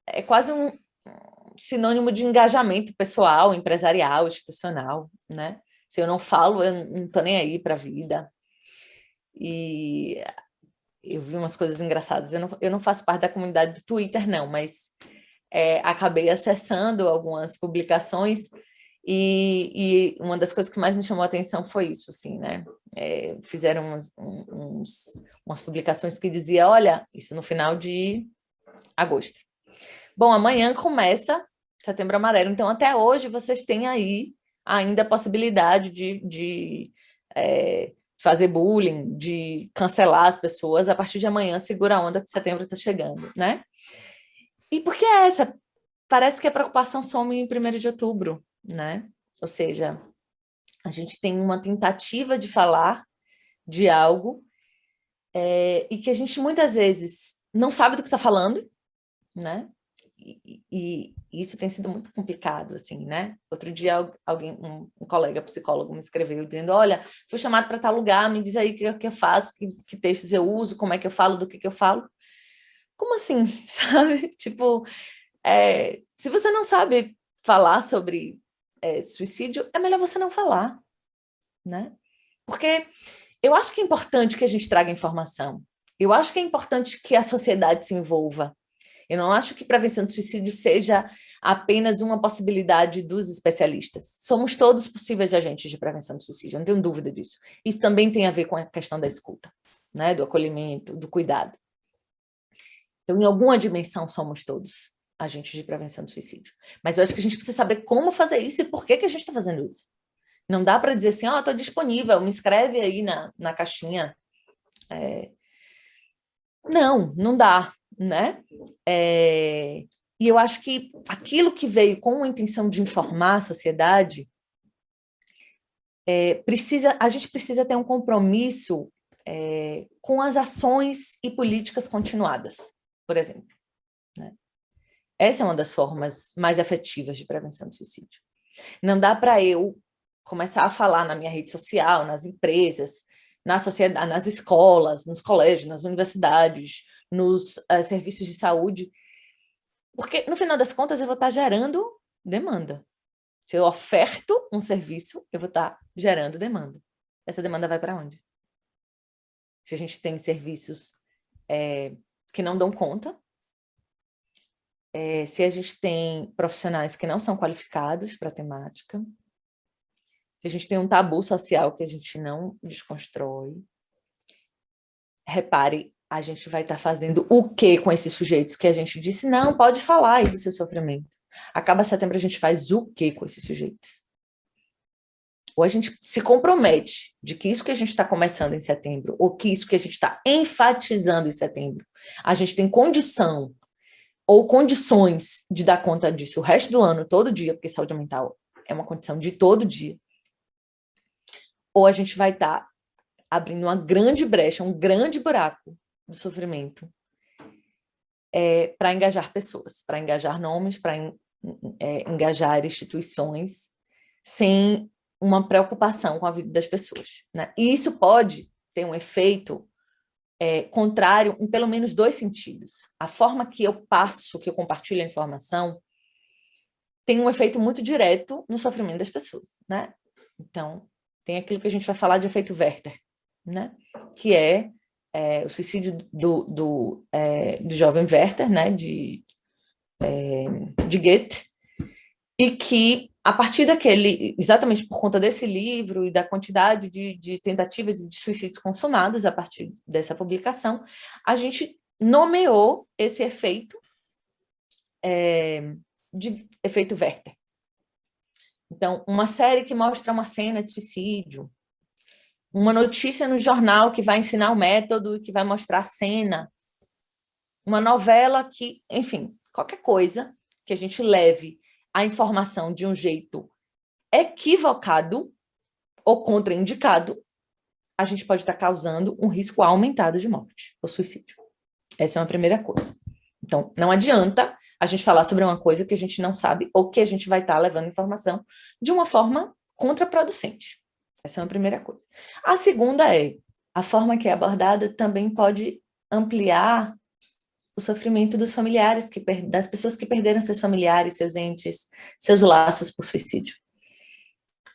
é quase um sinônimo de engajamento pessoal, empresarial, institucional, né? Se eu não falo, eu não estou nem aí para a vida. E eu vi umas coisas engraçadas. Eu não faço parte da comunidade do Twitter, não, mas acabei acessando algumas publicações e uma das coisas que mais me chamou a atenção foi isso, assim, né? Fizeram umas publicações que dizia, olha, isso no final de agosto. Bom, amanhã começa Setembro Amarelo, então até hoje vocês têm aí ainda a possibilidade de fazer bullying, de cancelar as pessoas. A partir de amanhã, segura a onda que setembro está chegando, né? E por que essa? Parece que a preocupação some em 1º de outubro, né? Ou seja, a gente tem uma tentativa de falar de algo e que a gente muitas vezes não sabe do que está falando, né? E isso tem sido muito complicado, assim, né? Outro dia um colega psicólogo me escreveu dizendo, olha, fui chamado para tal lugar, me diz aí o que eu faço, que textos eu uso, como é que eu falo, do que eu falo. Como assim, sabe? Tipo, se você não sabe falar sobre suicídio, é melhor você não falar, né? Porque eu acho que é importante que a gente traga informação. Eu acho que é importante que a sociedade se envolva. Eu não acho que prevenção do suicídio seja apenas uma possibilidade dos especialistas. Somos todos possíveis agentes de prevenção do suicídio, não tenho dúvida disso. Isso também tem a ver com a questão da escuta, né? Do acolhimento, do cuidado. Então, em alguma dimensão, somos todos agentes de prevenção do suicídio. Mas eu acho que a gente precisa saber como fazer isso e por que que a gente está fazendo isso. Não dá para dizer assim, estou disponível, me escreve aí na caixinha. Não dá, né? E eu acho que aquilo que veio com a intenção de informar a sociedade, a gente precisa ter um compromisso com as ações e políticas continuadas, por exemplo. Né? Essa é uma das formas mais efetivas de prevenção do suicídio. Não dá para eu começar a falar na minha rede social, nas empresas, na sociedade, nas escolas, nos colégios, nas universidades, nos serviços de saúde, porque, no final das contas, eu vou estar gerando demanda. Se eu oferto um serviço, eu vou estar gerando demanda. Essa demanda vai para onde? Se a gente tem serviços que não dão conta, se a gente tem profissionais que não são qualificados para a temática, se a gente tem um tabu social que a gente não desconstrói, repare, a gente vai estar fazendo o quê com esses sujeitos que a gente disse, não, pode falar aí do seu sofrimento. Acaba setembro, a gente faz o quê com esses sujeitos? Ou a gente se compromete de que isso que a gente está começando em setembro, ou que isso que a gente está enfatizando em setembro, a gente tem condição ou condições de dar conta disso o resto do ano, todo dia, porque saúde mental é uma condição de todo dia. Ou a gente vai estar abrindo uma grande brecha, um grande buraco do sofrimento para engajar pessoas, para engajar nomes, para engajar instituições, sem uma preocupação com a vida das pessoas. Né? E isso pode ter um efeito contrário em pelo menos 2 sentidos. A forma que eu passo, que eu compartilho a informação, tem um efeito muito direto no sofrimento das pessoas. Né? Então, tem aquilo que a gente vai falar de efeito Werther, né? Que é o suicídio do jovem Werther, né? de Goethe, e que, a partir daquele, exatamente por conta desse livro e da quantidade de tentativas de suicídios consumados a partir dessa publicação, a gente nomeou esse efeito de efeito Werther. Então, uma série que mostra uma cena de suicídio, uma notícia no jornal que vai ensinar o método e que vai mostrar a cena, uma novela que, enfim, qualquer coisa que a gente leve a informação de um jeito equivocado ou contraindicado, a gente pode estar causando um risco aumentado de morte ou suicídio. Essa é uma primeira coisa. Então, não adianta a gente falar sobre uma coisa que a gente não sabe ou que a gente vai estar levando informação de uma forma contraproducente. Essa é uma primeira coisa. A segunda a forma que é abordada também pode ampliar o sofrimento dos familiares, das pessoas que perderam seus familiares, seus entes, seus laços por suicídio.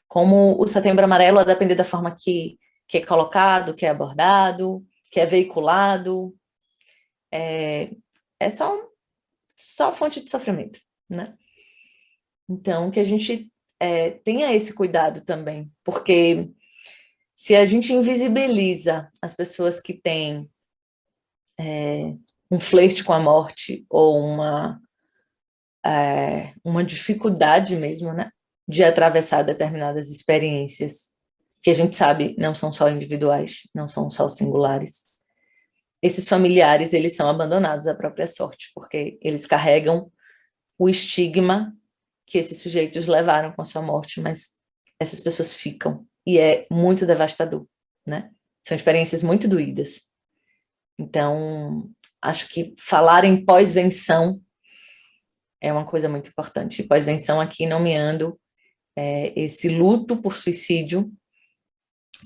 Como o Setembro Amarelo, a depender da forma que é colocado, que é abordado, que é veiculado, é só fonte de sofrimento, né? Então, que a gente tenha esse cuidado também, porque se a gente invisibiliza as pessoas que têm um flerte com a morte ou uma dificuldade mesmo, né, de atravessar determinadas experiências, que a gente sabe não são só individuais, não são só singulares, esses familiares, eles são abandonados à própria sorte, porque eles carregam o estigma que esses sujeitos levaram com a sua morte, mas essas pessoas ficam, e é muito devastador, né? São experiências muito doídas. Então, acho que falar em pós-venção é uma coisa muito importante. Pós-venção aqui nomeando esse luto por suicídio,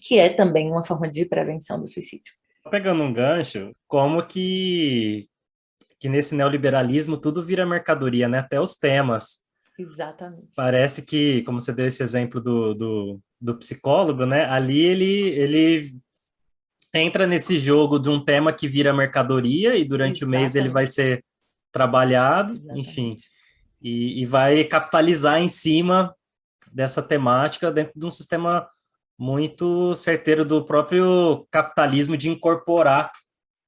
que é também uma forma de prevenção do suicídio. Pegando um gancho, como que nesse neoliberalismo tudo vira mercadoria, né? Até os temas. Exatamente. Parece que, como você deu esse exemplo do psicólogo, né? Ali ele entra nesse jogo de um tema que vira mercadoria e durante Exatamente. O mês ele vai ser trabalhado, Exatamente. Enfim, e vai capitalizar em cima dessa temática dentro de um sistema muito certeiro do próprio capitalismo de incorporar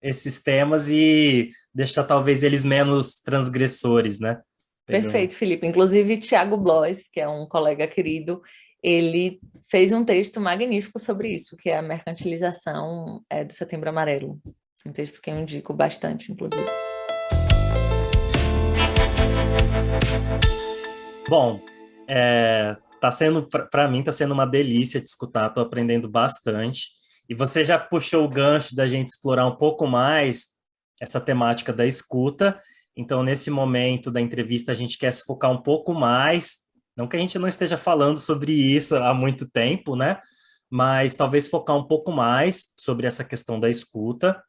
esses temas e deixar talvez eles menos transgressores, né? Perfeito, Felipe. Inclusive, Tiago Blois, que é um colega querido, ele fez um texto magnífico sobre isso, que é a mercantilização do Setembro Amarelo. Um texto que eu indico bastante, inclusive. Bom, tá sendo, para mim, tá sendo uma delícia te escutar, tô aprendendo bastante. E você já puxou o gancho da gente explorar um pouco mais essa temática da escuta. Então, nesse momento da entrevista, a gente quer se focar um pouco mais, não que a gente não esteja falando sobre isso há muito tempo, né? Mas talvez focar um pouco mais sobre essa questão da escuta.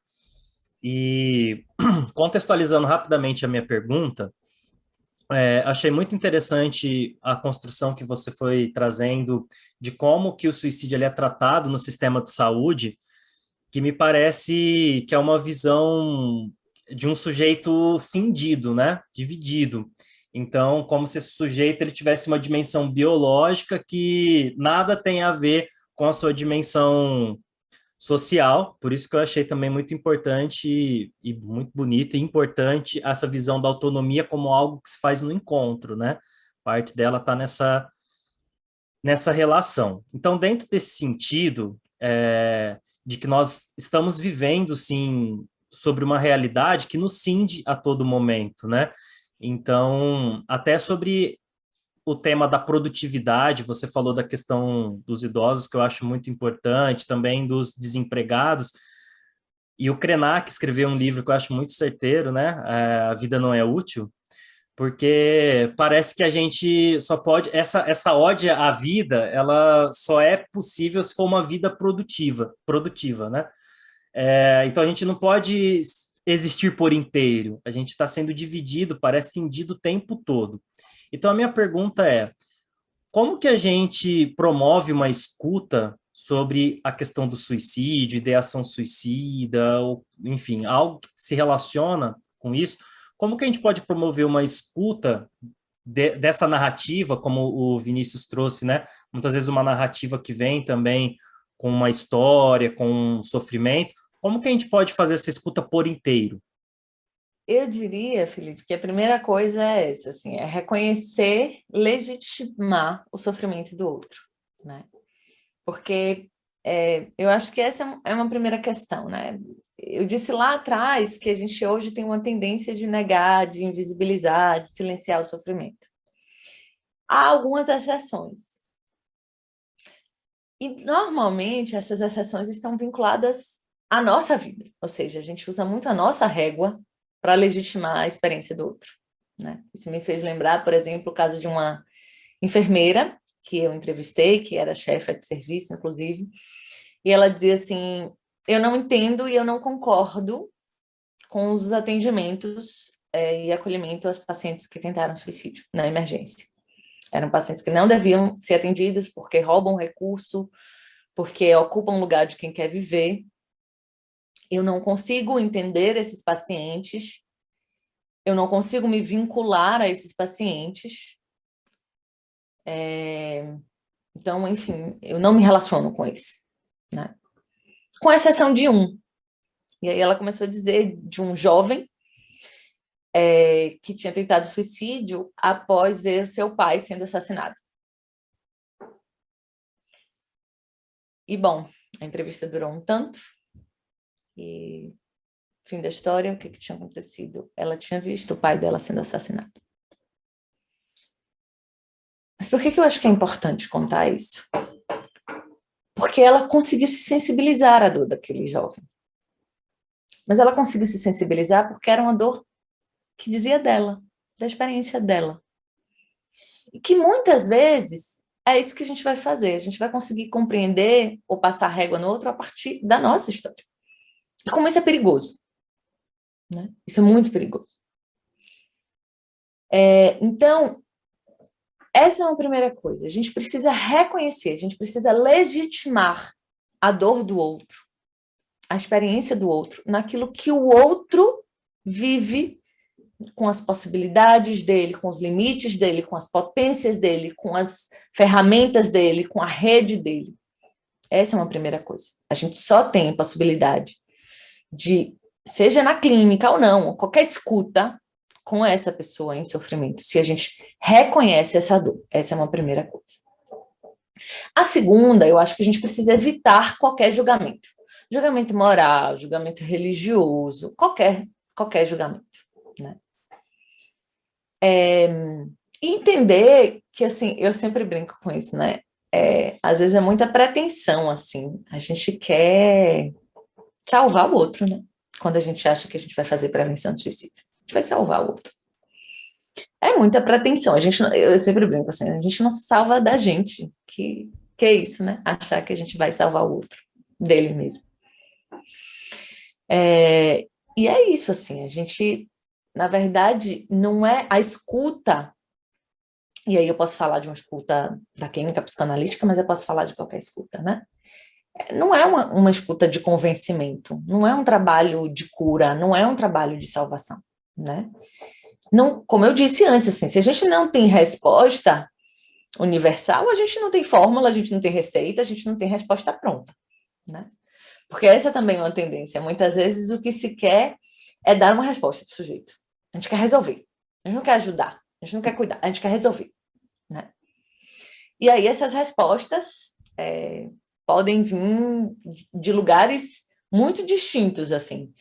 E contextualizando rapidamente a minha pergunta, achei muito interessante a construção que você foi trazendo de como que o suicídio ele é tratado no sistema de saúde, que me parece que é uma visão de um sujeito cindido, né? Dividido. Então, como se esse sujeito ele tivesse uma dimensão biológica que nada tem a ver com a sua dimensão social, por isso que eu achei também muito importante e muito bonito e importante essa visão da autonomia como algo que se faz no encontro, né? Parte dela está nessa relação. Então, dentro desse sentido, de que nós estamos vivendo, sim, sobre uma realidade que nos cinde a todo momento, né? Então, até sobre o tema da produtividade, você falou da questão dos idosos, que eu acho muito importante, também dos desempregados, e o Krenak escreveu um livro que eu acho muito certeiro, né? A Vida Não é Útil, porque parece que a gente só pode, essa ode à vida, ela só é possível se for uma vida produtiva, né? Então a gente não pode existir por inteiro, a gente está sendo dividido, parece cindido o tempo todo. Então a minha pergunta é, como que a gente promove uma escuta sobre a questão do suicídio, ideação suicida, ou, enfim, algo que se relaciona com isso? Como que a gente pode promover uma escuta dessa narrativa, como o Vinícius trouxe, né? Muitas vezes uma narrativa que vem também com uma história, com um sofrimento. Como que a gente pode fazer essa escuta por inteiro? Eu diria, Felipe, que a primeira coisa é essa, assim, é reconhecer, legitimar o sofrimento do outro, né? Porque eu acho que essa é uma primeira questão, né? Eu disse lá atrás que a gente hoje tem uma tendência de negar, de invisibilizar, de silenciar o sofrimento. Há algumas exceções. E, normalmente, essas exceções estão vinculadas à nossa vida, ou seja, a gente usa muito a nossa régua para legitimar a experiência do outro, né? Isso me fez lembrar, por exemplo, o caso de uma enfermeira que eu entrevistei, que era chefe de serviço, inclusive, e ela dizia assim, eu não entendo e eu não concordo com os atendimentos e acolhimento aos pacientes que tentaram suicídio na emergência. Eram pacientes que não deviam ser atendidos porque roubam recurso, porque ocupam lugar de quem quer viver. Eu não consigo entender esses pacientes, eu não consigo me vincular a esses pacientes. Então, enfim, eu não me relaciono com eles, né? Com exceção de um. E aí ela começou a dizer de um jovem que tinha tentado suicídio após ver seu pai sendo assassinado. E, bom, a entrevista durou um tanto, e fim da história, o que tinha acontecido? Ela tinha visto o pai dela sendo assassinado. Mas por que eu acho que é importante contar isso? Porque ela conseguiu se sensibilizar à dor daquele jovem. Mas ela conseguiu se sensibilizar porque era uma dor que dizia dela, da experiência dela. E que muitas vezes é isso que a gente vai fazer. A gente vai conseguir compreender ou passar régua no outro a partir da nossa história. E como isso é perigoso, né? Isso é muito perigoso. Então, essa é uma primeira coisa. A gente precisa reconhecer, a gente precisa legitimar a dor do outro, a experiência do outro, naquilo que o outro vive, com as possibilidades dele, com os limites dele, com as potências dele, com as ferramentas dele, com a rede dele. Essa é uma primeira coisa. A gente só tem a possibilidade de seja na clínica ou não, qualquer escuta com essa pessoa em sofrimento, se a gente reconhece essa dor, essa é uma primeira coisa. A segunda, eu acho que a gente precisa evitar qualquer julgamento. Julgamento moral, julgamento religioso, qualquer julgamento, né? E entender que, assim, eu sempre brinco com isso, né? Às vezes é muita pretensão, assim, a gente quer salvar o outro, né? Quando a gente acha que a gente vai fazer prevenção de suicídio, a gente vai salvar o outro. É muita pretensão, eu sempre brinco assim, a gente não se salva da gente, que é isso, né? Achar que a gente vai salvar o outro, dele mesmo. E é isso, assim, a gente, na verdade, não é a escuta, e aí eu posso falar de uma escuta da clínica psicanalítica, mas eu posso falar de qualquer escuta, né? Não é uma escuta de convencimento, não é um trabalho de cura, não é um trabalho de salvação, né? Não, como eu disse antes, assim, se a gente não tem resposta universal, a gente não tem fórmula, a gente não tem receita, a gente não tem resposta pronta, né? Porque essa também é uma tendência. Muitas vezes o que se quer é dar uma resposta para o sujeito. A gente quer resolver. A gente não quer ajudar. A gente não quer cuidar. A gente quer resolver, né? E aí essas respostas podem vir de lugares muito distintos, assim.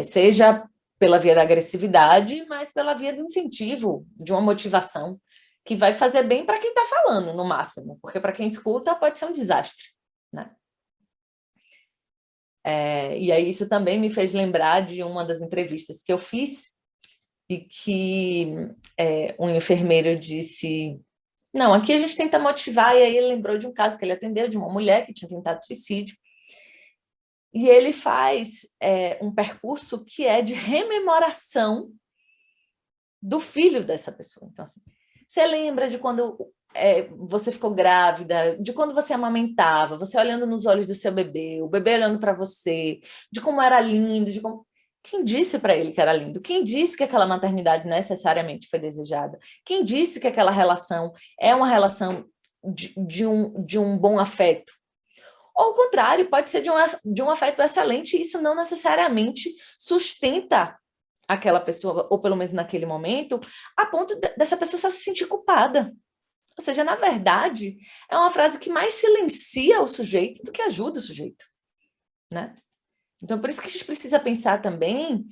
Seja pela via da agressividade, mas pela via do incentivo, de uma motivação que vai fazer bem para quem está falando, no máximo. Porque para quem escuta pode ser um desastre, né? E aí isso também me fez lembrar de uma das entrevistas que eu fiz e que um enfermeiro disse, não, aqui a gente tenta motivar, e aí ele lembrou de um caso que ele atendeu, de uma mulher que tinha tentado suicídio, e ele faz um percurso que é de rememoração do filho dessa pessoa. Então, assim, você lembra de quando você ficou grávida, de quando você amamentava, você olhando nos olhos do seu bebê, o bebê olhando para você, de como era lindo, de como... Quem disse para ele que era lindo? Quem disse que aquela maternidade necessariamente foi desejada? Quem disse que aquela relação é uma relação de um bom afeto? Ou, ao contrário, pode ser de um afeto excelente, e isso não necessariamente sustenta aquela pessoa, ou pelo menos naquele momento, a ponto dessa pessoa só se sentir culpada. Ou seja, na verdade, é uma frase que mais silencia o sujeito do que ajuda o sujeito, né? Então, por isso que a gente precisa pensar também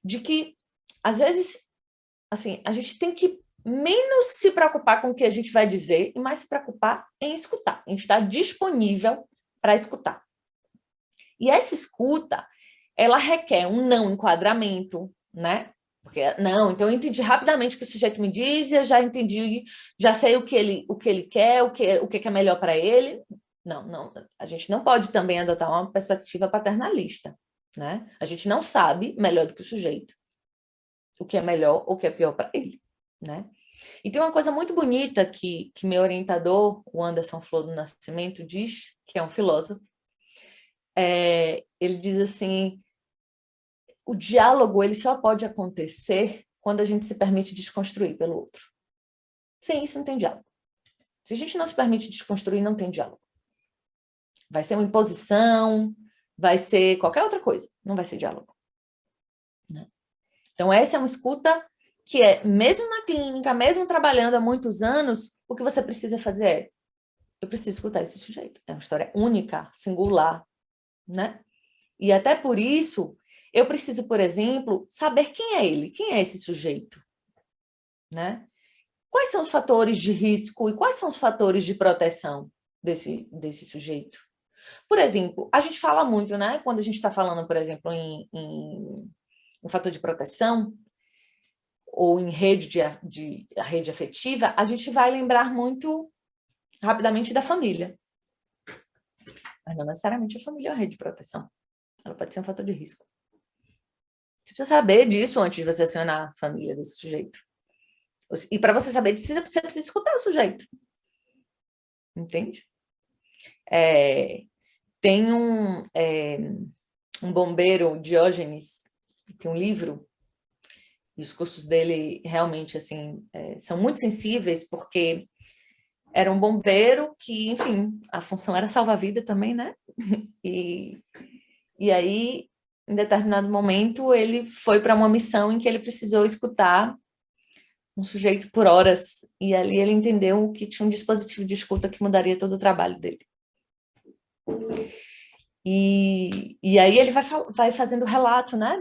de que, às vezes, assim, a gente tem que menos se preocupar com o que a gente vai dizer e mais se preocupar em escutar, em estar disponível para escutar. E essa escuta, ela requer um não enquadramento, né? Porque, não, então eu entendi rapidamente o que o sujeito me diz, eu já entendi, já sei o que ele quer, o que é melhor para ele. Não, a gente não pode também adotar uma perspectiva paternalista, né? A gente não sabe melhor do que o sujeito o que é melhor ou o que é pior para ele, né? E tem uma coisa muito bonita que meu orientador, o Anderson Flor do Nascimento, diz, que é um filósofo. Ele diz assim, o diálogo ele só pode acontecer quando a gente se permite desconstruir pelo outro. Sem isso não tem diálogo. Se a gente não se permite desconstruir, não tem diálogo. Vai ser uma imposição, vai ser qualquer outra coisa, não vai ser diálogo, né? Então essa é uma escuta que mesmo na clínica, mesmo trabalhando há muitos anos, o que você precisa fazer eu preciso escutar esse sujeito. É uma história única, singular, né? E até por isso, eu preciso, por exemplo, saber quem é ele, quem é esse sujeito, né? Quais são os fatores de risco e quais são os fatores de proteção desse sujeito? Por exemplo, a gente fala muito, né? Quando a gente está falando, por exemplo, em um fator de proteção ou em a rede afetiva, a gente vai lembrar muito rapidamente da família. Mas não necessariamente a família é uma rede de proteção. Ela pode ser um fator de risco. Você precisa saber disso antes de você acionar a família desse sujeito. E para você saber disso, você precisa escutar o sujeito. Entende? Tem um bombeiro, Diógenes, que tem um livro, e os cursos dele realmente assim, são muito sensíveis, porque era um bombeiro que, enfim, a função era salvar a vida também, né? E aí, em determinado momento, ele foi para uma missão em que ele precisou escutar um sujeito por horas, e ali ele entendeu que tinha um dispositivo de escuta que mudaria todo o trabalho dele. E aí ele vai fazendo relato, né,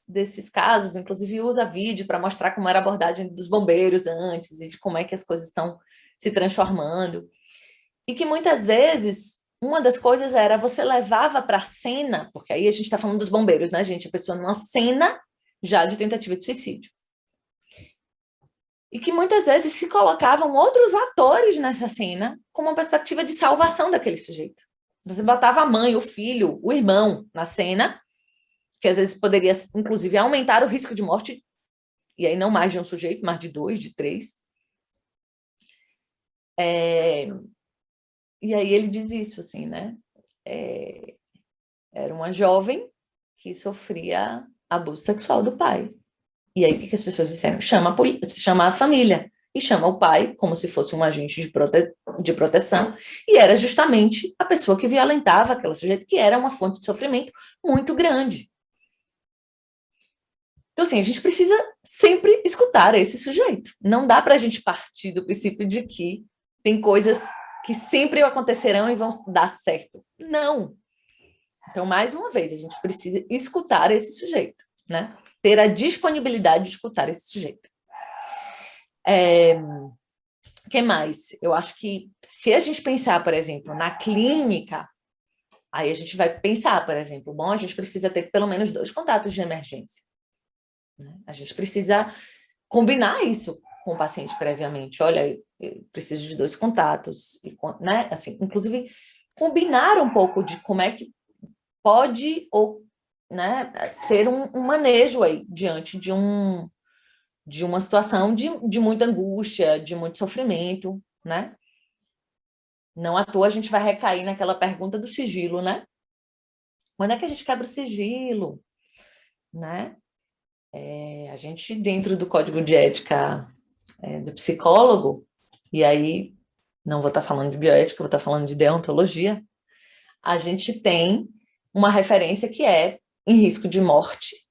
desses casos, inclusive usa vídeo para mostrar como era a abordagem dos bombeiros antes e de como é que as coisas estão se transformando. E que muitas vezes, uma das coisas era você levava para a cena, porque aí a gente está falando dos bombeiros, né, gente? A pessoa numa cena já de tentativa de suicídio. E que muitas vezes se colocavam outros atores nessa cena com uma perspectiva de salvação daquele sujeito. Você botava a mãe, o filho, o irmão na cena, que às vezes poderia, inclusive, aumentar o risco de morte, e aí não mais de um sujeito, mas de 2, de 3. E aí ele diz isso, assim, né? Era uma jovem que sofria abuso sexual do pai. E aí, o que as pessoas disseram? Chama a família. E chama o pai como se fosse um agente de proteção. E era justamente a pessoa que violentava aquela sujeita, que era uma fonte de sofrimento muito grande. Então, assim, a gente precisa sempre escutar esse sujeito. Não dá para a gente partir do princípio de que tem coisas que sempre acontecerão e vão dar certo. Não. Então, mais uma vez, a gente precisa escutar esse sujeito, né? Ter a disponibilidade de escutar esse sujeito. Que mais? Eu acho que se a gente pensar, por exemplo, na clínica, aí a gente vai pensar, por exemplo, bom, a gente precisa ter pelo menos 2 contatos de emergência. Né? A gente precisa combinar isso com o paciente previamente. Olha, eu preciso de 2 contatos, né? Assim, inclusive, combinar um pouco de como é que pode ou, né, ser um manejo aí diante de uma situação de muita angústia, de muito sofrimento, né? Não à toa a gente vai recair naquela pergunta do sigilo, né? Quando é que a gente quebra o sigilo? Né? A gente, dentro do código de ética do psicólogo, e aí não vou estar falando de bioética, vou estar falando de deontologia, a gente tem uma referência que é em risco de morte,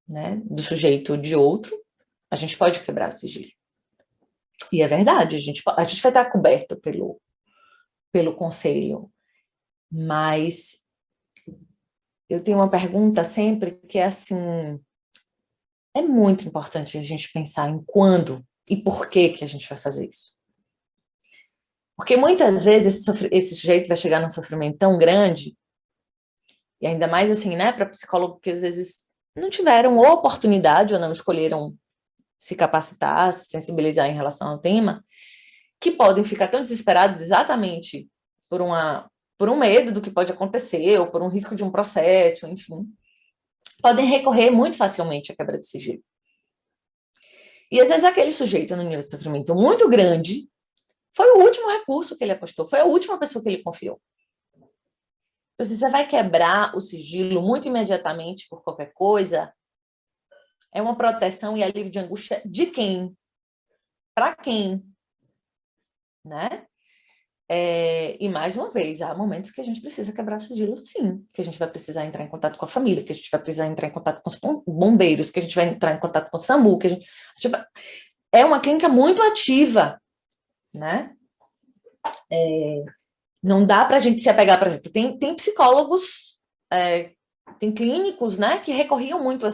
né, do sujeito ou de outro, a gente pode quebrar o sigilo. E é verdade, a gente vai estar coberto pelo conselho, mas eu tenho uma pergunta sempre que é assim, é muito importante a gente pensar em quando e por que a gente vai fazer isso. Porque muitas vezes esse sujeito vai chegar num sofrimento tão grande, e ainda mais assim, né, para psicólogo que às vezes não tiveram oportunidade ou não escolheram se capacitar, se sensibilizar em relação ao tema, que podem ficar tão desesperados exatamente por um medo do que pode acontecer, ou por um risco de um processo, enfim, podem recorrer muito facilmente à quebra de sigilo. E às vezes aquele sujeito no nível de sofrimento muito grande foi o último recurso que ele apostou, foi a última pessoa que ele confiou. Então, se você vai quebrar o sigilo muito imediatamente por qualquer coisa, é uma proteção e alívio de angústia de quem? Para quem? Né? E mais uma vez, há momentos que a gente precisa quebrar o sigilo, sim, que a gente vai precisar entrar em contato com a família, que a gente vai precisar entrar em contato com os bombeiros, que a gente vai entrar em contato com o SAMU, que a gente vai... É uma clínica muito ativa, né? Não dá para a gente se apegar, por exemplo, tem psicólogos, tem clínicos, né, que recorriam muito a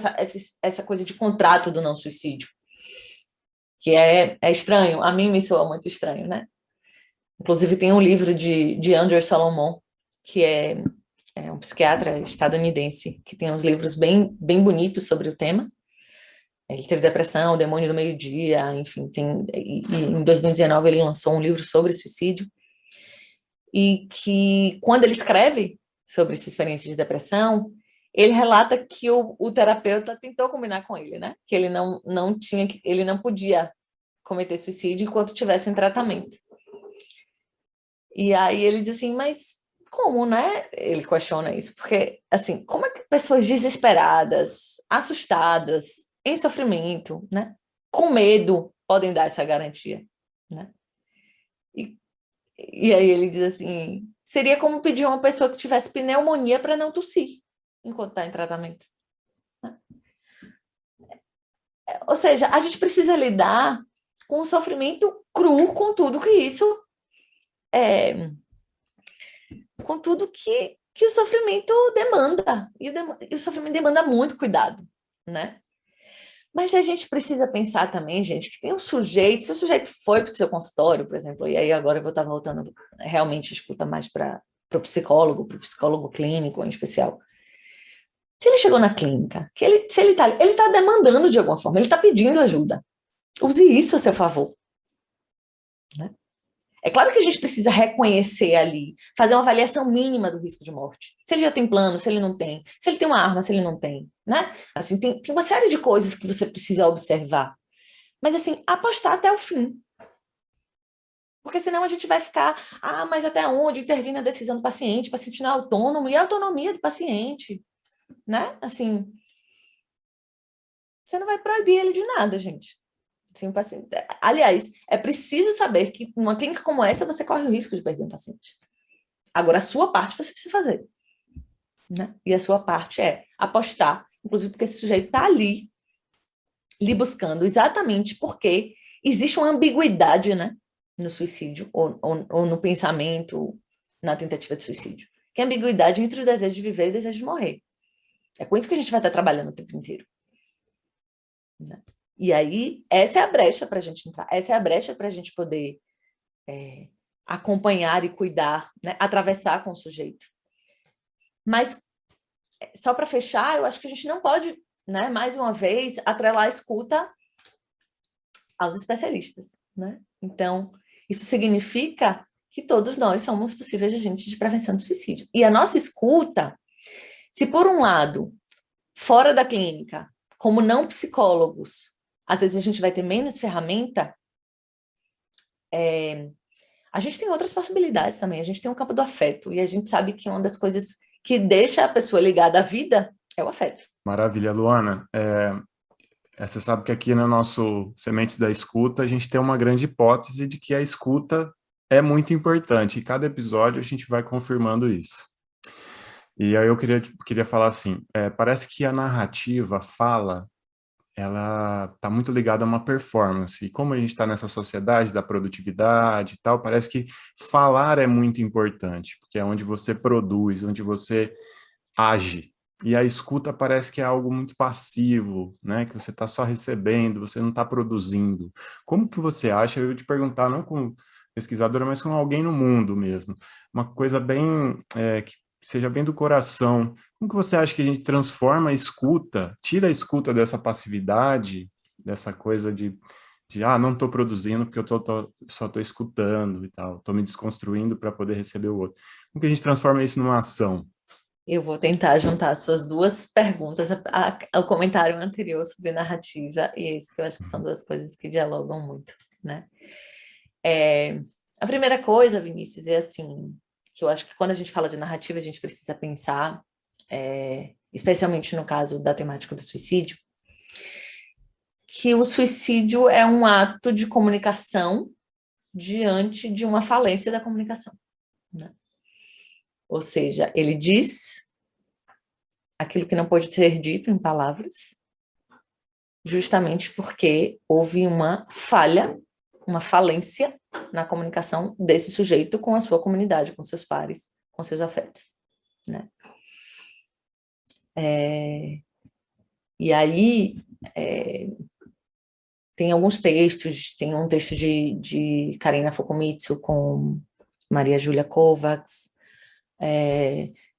essa coisa de contrato do não suicídio, que é estranho, a mim me soa muito estranho, né? Inclusive tem um livro de Andrew Solomon, que é um psiquiatra estadunidense, que tem uns livros bem, bem bonitos sobre o tema. Ele teve depressão, o demônio do meio-dia, enfim, e em 2019 ele lançou um livro sobre suicídio, e que quando ele escreve sobre sua experiência de depressão, ele relata que o terapeuta tentou combinar com ele, né? Que ele ele não podia cometer suicídio enquanto estivesse em tratamento. E aí ele diz assim, mas como, né? Ele questiona isso, porque, assim, como é que pessoas desesperadas, assustadas, em sofrimento, né? Com medo, podem dar essa garantia, né? E aí ele diz assim, seria como pedir a uma pessoa que tivesse pneumonia para não tossir enquanto está em tratamento. Ou seja, a gente precisa lidar com o sofrimento cru, com tudo que isso com tudo que o sofrimento demanda. E o sofrimento demanda muito cuidado, né? Mas a gente precisa pensar também, gente, que tem um sujeito, se o sujeito foi para o seu consultório, por exemplo, e aí agora eu vou estar voltando realmente a escuta mais para o psicólogo clínico em especial. Se ele chegou na clínica, se ele está demandando de alguma forma, ele está pedindo ajuda. Use isso a seu favor. Né? É claro que a gente precisa reconhecer ali, fazer uma avaliação mínima do risco de morte. Se ele já tem plano, se ele não tem, se ele tem uma arma, se ele não tem, né? Assim, tem uma série de coisas que você precisa observar. Mas, assim, apostar até o fim. Porque senão a gente vai ficar, mas até onde intervir na decisão do paciente, o paciente não é autônomo, e a autonomia do paciente, né? Assim, você não vai proibir ele de nada, gente. Assim, o paciente... Aliás, é preciso saber que numa clínica como essa você corre o risco de perder um paciente. Agora, a sua parte você precisa fazer. Né? E a sua parte é apostar, inclusive porque esse sujeito está ali, lhe buscando, exatamente porque existe uma ambiguidade, né, no suicídio, ou no pensamento, na tentativa de suicídio. Que é a ambiguidade entre o desejo de viver e o desejo de morrer. É com isso que a gente vai estar trabalhando o tempo inteiro. Né? E aí, essa é a brecha para a gente entrar, essa é a brecha para a gente poder acompanhar e cuidar, né? Atravessar com o sujeito. Mas, só para fechar, eu acho que a gente não pode, né, mais uma vez, atrelar a escuta aos especialistas. Né? Então, isso significa que todos nós somos possíveis agentes de prevenção do suicídio. E a nossa escuta, se por um lado, fora da clínica, como não psicólogos, às vezes a gente vai ter menos ferramenta, a gente tem outras possibilidades também. A gente tem um campo do afeto, e a gente sabe que uma das coisas que deixa a pessoa ligada à vida é o afeto. Maravilha, Luana. Você sabe que aqui no nosso Sementes da Escuta, a gente tem uma grande hipótese de que a escuta é muito importante, e cada episódio a gente vai confirmando isso. E aí eu queria falar assim, parece que a narrativa, ela está muito ligada a uma performance. E como a gente está nessa sociedade da produtividade e tal, parece que falar é muito importante, porque é onde você produz, onde você age. E a escuta parece que é algo muito passivo, né? Que você está só recebendo, você não está produzindo. Como que você acha? Eu ia te perguntar, não como pesquisadora, mas como alguém no mundo mesmo. Uma coisa bem... que seja bem do coração. Como que você acha que a gente transforma a escuta, tira a escuta dessa passividade, dessa coisa de não estou produzindo porque eu só estou escutando e tal, estou me desconstruindo para poder receber o outro. Como que a gente transforma isso numa ação? Eu vou tentar juntar as suas duas perguntas ao comentário anterior sobre narrativa e esse, que eu acho que são duas coisas que dialogam muito, né? A primeira coisa, Vinícius, é assim, que eu acho que quando a gente fala de narrativa, a gente precisa pensar, especialmente no caso da temática do suicídio, que o suicídio é um ato de comunicação diante de uma falência da comunicação, né? Ou seja, ele diz aquilo que não pode ser dito em palavras, justamente porque houve uma falha, uma falência na comunicação desse sujeito com a sua comunidade, com seus pares, com seus afetos, né? E aí, tem alguns textos, tem um texto de Karina Fokomitsu com Maria Júlia Kovacs,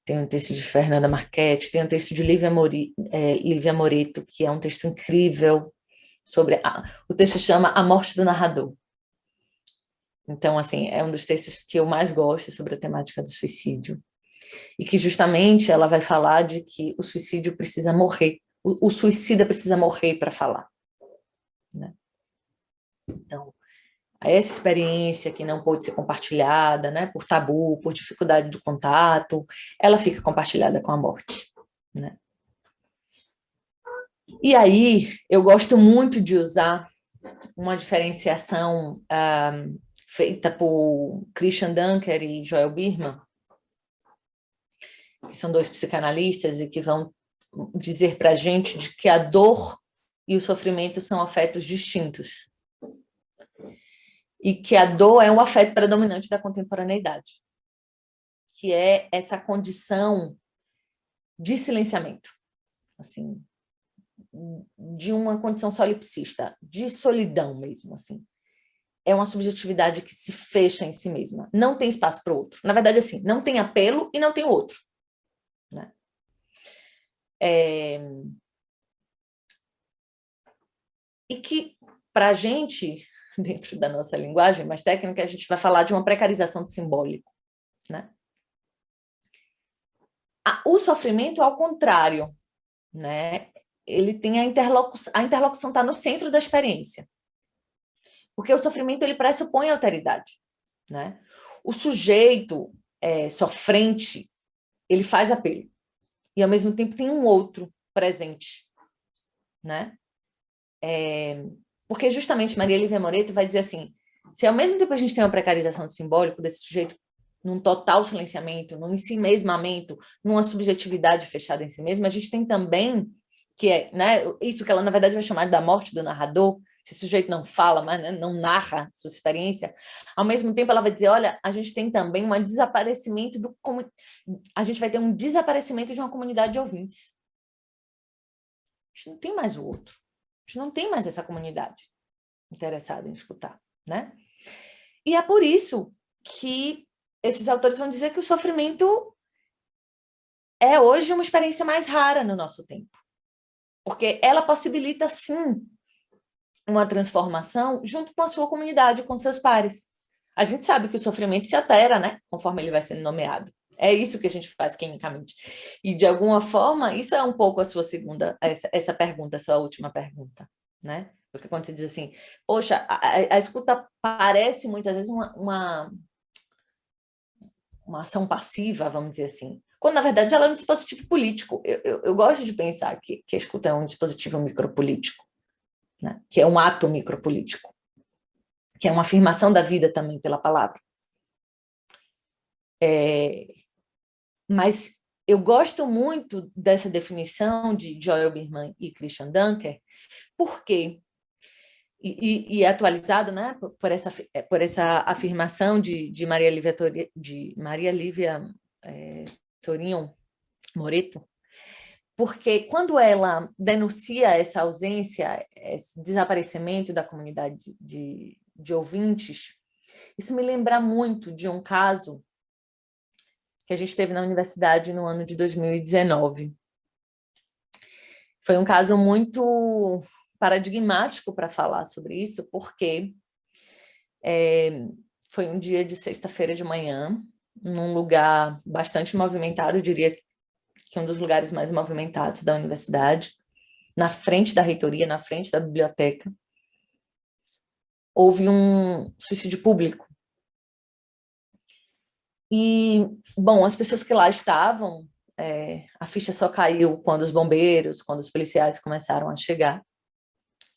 tem um texto de Fernanda Marchetti, tem um texto de Lívia Moreto, que é um texto incrível, sobre o texto chama A Morte do Narrador. Então, assim, é um dos textos que eu mais gosto sobre a temática do suicídio. E que justamente ela vai falar de que o suicídio precisa morrer, o suicida precisa morrer para falar. Né? Então, essa experiência que não pôde ser compartilhada, né, por tabu, por dificuldade de contato, ela fica compartilhada com a morte. Né? E aí, eu gosto muito de usar uma diferenciação feita por Christian Dunker e Joel Birman, que são dois psicanalistas e que vão dizer para a gente de que a dor e o sofrimento são afetos distintos. E que a dor é um afeto predominante da contemporaneidade, que é essa condição de silenciamento, assim, de uma condição solipsista, de solidão mesmo, assim. É uma subjetividade que se fecha em si mesma, não tem espaço para o outro. Na verdade, assim, não tem apelo e não tem outro, né? E que, para a gente, dentro da nossa linguagem mais técnica, a gente vai falar de uma precarização do simbólico, né? O sofrimento, ao contrário, né? Ele tem a interlocução está no centro da experiência. Porque o sofrimento ele pressupõe alteridade, né? O sujeito sofrente, ele faz apelo. E, ao mesmo tempo, tem um outro presente, né? Porque, justamente, Maria Lívia Moretti vai dizer assim, se ao mesmo tempo a gente tem uma precarização do simbólico, desse sujeito num total silenciamento, num ensimesmamento, numa subjetividade fechada em si mesma, a gente tem também, que é, né, isso que ela, na verdade, vai chamar da morte do narrador, esse sujeito não fala, mas, né, não narra sua experiência, ao mesmo tempo ela vai dizer, olha, a gente tem também um desaparecimento a gente vai ter um desaparecimento de uma comunidade de ouvintes. A gente não tem mais o outro. A gente não tem mais essa comunidade interessada em escutar, né? E é por isso que esses autores vão dizer que o sofrimento é hoje uma experiência mais rara no nosso tempo. Porque ela possibilita, sim, uma transformação junto com a sua comunidade, com seus pares. A gente sabe que o sofrimento se altera, né? Conforme ele vai sendo nomeado. É isso que a gente faz clinicamente. E, de alguma forma, isso é um pouco a sua segunda, essa pergunta, a sua última pergunta, né? Porque quando você diz assim, poxa, a escuta parece muitas vezes uma ação passiva, vamos dizer assim, quando, na verdade, ela é um dispositivo político. Eu gosto de pensar que a escuta é um dispositivo micropolítico, né? Que é um ato micropolítico, que é uma afirmação da vida também pela palavra. Mas eu gosto muito dessa definição de Joel Birman e Christian Dunker, porque, e é atualizado, né, por essa afirmação de Maria Lívia Torinho Moreto, porque quando ela denuncia essa ausência, esse desaparecimento da comunidade de ouvintes, isso me lembra muito de um caso que a gente teve na universidade no ano de 2019. Foi um caso muito paradigmático para falar sobre isso, porque foi um dia de sexta-feira de manhã, num lugar bastante movimentado, eu diria que um dos lugares mais movimentados da universidade, na frente da reitoria, na frente da biblioteca, houve um suicídio público. E, bom, as pessoas que lá estavam, a ficha só caiu quando os bombeiros, quando os policiais começaram a chegar.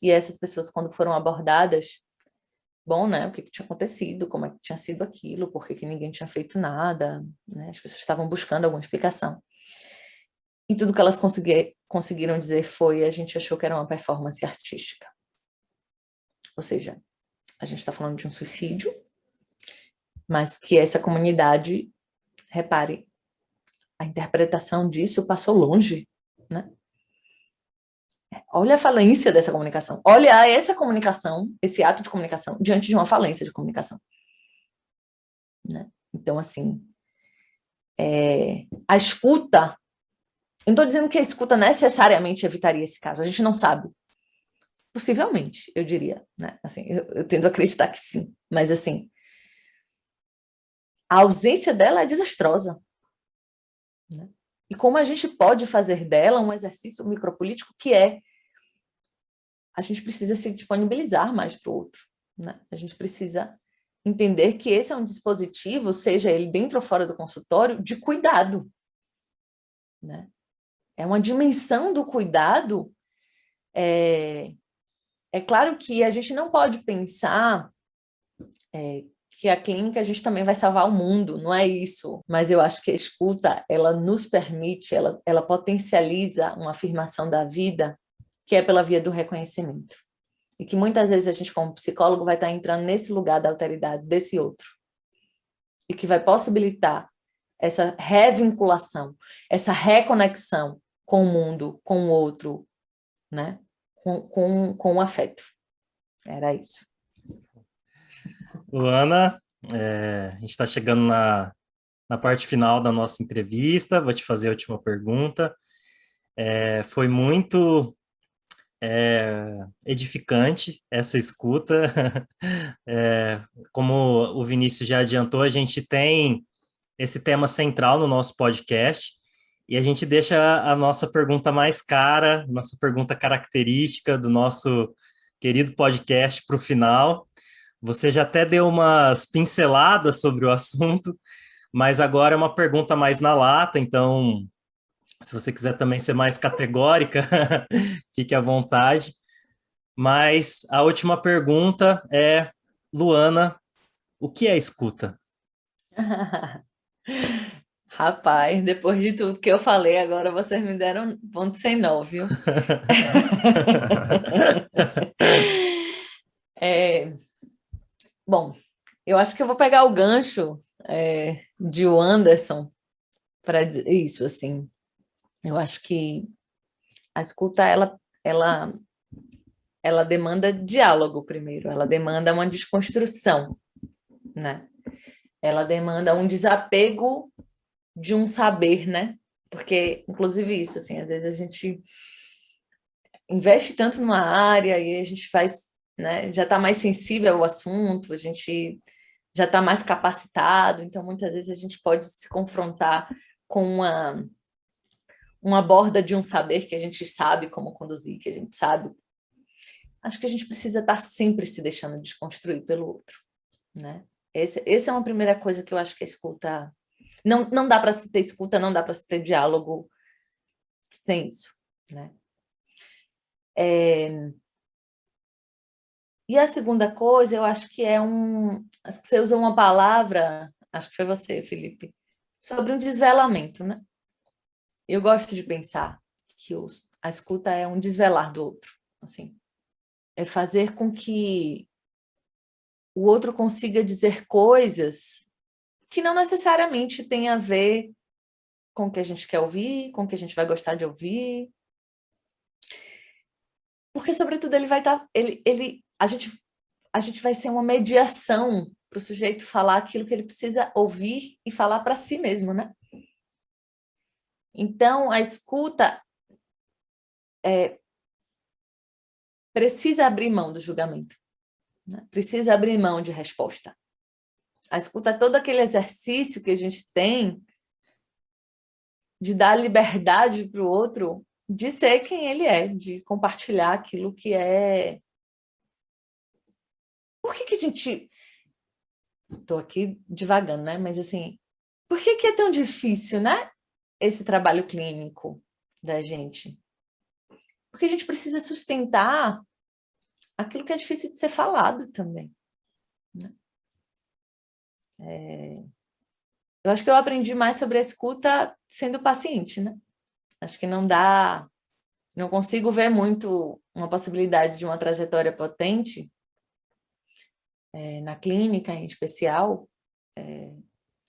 E essas pessoas, quando foram abordadas, bom, né, o que tinha acontecido, como é que tinha sido aquilo, por que ninguém tinha feito nada, né, as pessoas estavam buscando alguma explicação. E tudo que elas conseguiram dizer foi, a gente achou que era uma performance artística. Ou seja, a gente está falando de um suicídio, mas que essa comunidade, repare, a interpretação disso passou longe, né? Olha a falência dessa comunicação. Olha essa comunicação, esse ato de comunicação, diante de uma falência de comunicação, né? Então, assim, a escuta, eu não estou dizendo que a escuta necessariamente evitaria esse caso, a gente não sabe. Possivelmente, eu diria, né? Assim, eu tendo a acreditar que sim, mas, assim, a ausência dela é desastrosa, né? E como a gente pode fazer dela um exercício micropolítico que a gente precisa se disponibilizar mais para o outro, né? A gente precisa entender que esse é um dispositivo, seja ele dentro ou fora do consultório, de cuidado, né? É uma dimensão do cuidado. É claro que a gente não pode pensar que a clínica a gente também vai salvar o mundo, não é isso. Mas eu acho que a escuta, ela nos permite, ela potencializa uma afirmação da vida que é pela via do reconhecimento. E que muitas vezes a gente, como psicólogo, vai estar entrando nesse lugar da alteridade desse outro. E que vai possibilitar essa revinculação, essa reconexão com o mundo, com o outro, né? Com o afeto. Era isso. Luana, a gente está chegando na parte final da nossa entrevista, vou te fazer a última pergunta. Foi muito edificante essa escuta. Como o Vinícius já adiantou, a gente tem esse tema central no nosso podcast e a gente deixa a nossa pergunta mais cara, nossa pergunta característica do nosso querido podcast para o final. Você já até deu umas pinceladas sobre o assunto, mas agora é uma pergunta mais na lata, então, se você quiser também ser mais categórica, fique à vontade. Mas a última pergunta é, Luana, o que é escuta? Rapaz, depois de tudo que eu falei, agora vocês me deram ponto sem nó, viu? Bom, eu acho que eu vou pegar o gancho de o Anderson para isso, assim. Eu acho que a escuta, ela demanda diálogo primeiro, ela demanda uma desconstrução, né? Ela demanda um desapego de um saber, né? Porque, inclusive isso, assim, às vezes a gente investe tanto numa área e a gente faz, né, já está mais sensível ao assunto, a gente já está mais capacitado, então muitas vezes a gente pode se confrontar com uma borda de um saber que a gente sabe como conduzir, que a gente sabe. Acho que a gente precisa estar sempre se deixando desconstruir pelo outro, né? Essa é uma primeira coisa que eu acho que a escuta... Não dá para se ter escuta, não dá para se ter diálogo sem isso, né? E a segunda coisa, eu acho que acho que você usou uma palavra, acho que foi você, Felipe, sobre um desvelamento, né? Eu gosto de pensar que a escuta é um desvelar do outro, assim. É fazer com que o outro consiga dizer coisas que não necessariamente têm a ver com o que a gente quer ouvir, com o que a gente vai gostar de ouvir. Porque, sobretudo, ele vai estar... A gente vai ser uma mediação para o sujeito falar aquilo que ele precisa ouvir e falar para si mesmo, né? Então, a escuta precisa abrir mão do julgamento, né? Precisa abrir mão de resposta. A escuta é todo aquele exercício que a gente tem de dar liberdade para o outro de ser quem ele é, de compartilhar aquilo que é... Por que a gente... Estou aqui divagando, né? Mas, assim, por que é tão difícil, né? Esse trabalho clínico da gente? Porque a gente precisa sustentar aquilo que é difícil de ser falado também, né? Eu acho que eu aprendi mais sobre a escuta sendo paciente, né? Acho que não consigo ver muito uma possibilidade de uma trajetória potente na clínica, em especial,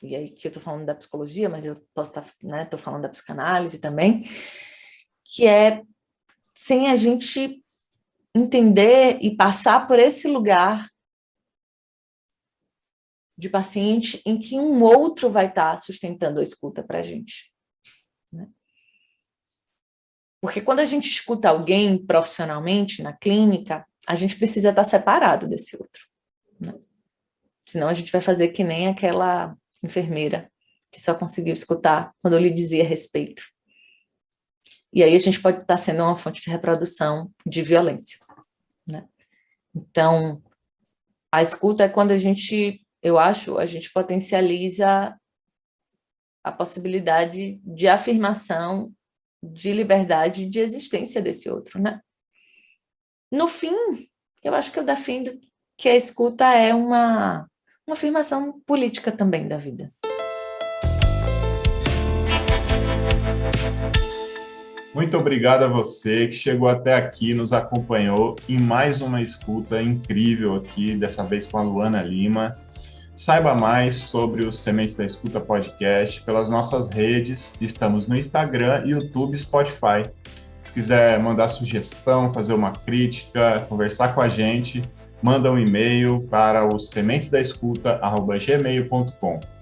e aí que eu estou falando da psicologia, mas eu posso estar, né, estou falando da psicanálise também, que é sem a gente entender e passar por esse lugar de paciente em que um outro vai estar sustentando a escuta para a gente, né? Porque quando a gente escuta alguém profissionalmente na clínica, a gente precisa estar separado desse outro, né? Senão a gente vai fazer que nem aquela enfermeira que só conseguiu escutar quando eu lhe dizia respeito. E aí a gente pode estar sendo uma fonte de reprodução de violência, né? Então, a escuta é quando a gente potencializa a possibilidade de afirmação, de liberdade, de existência desse outro, né? No fim, eu acho que eu defendo que a escuta é uma afirmação política também da vida. Muito obrigado a você que chegou até aqui, nos acompanhou em mais uma escuta incrível aqui, dessa vez com a Luana Lima. Saiba mais sobre o Sementes da Escuta Podcast pelas nossas redes. Estamos no Instagram, YouTube e Spotify. Se quiser mandar sugestão, fazer uma crítica, conversar com a gente, manda um e-mail para o sementesdaescuta@gmail.com.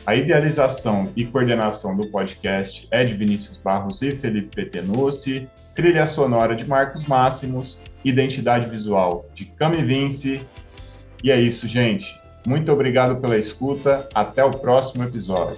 A idealização e coordenação do podcast é de Vinícius Barros e Felipe Petenucci, trilha sonora de Marcos Máximos, identidade visual de Cami Vince. E é isso, gente. Muito obrigado pela escuta. Até o próximo episódio.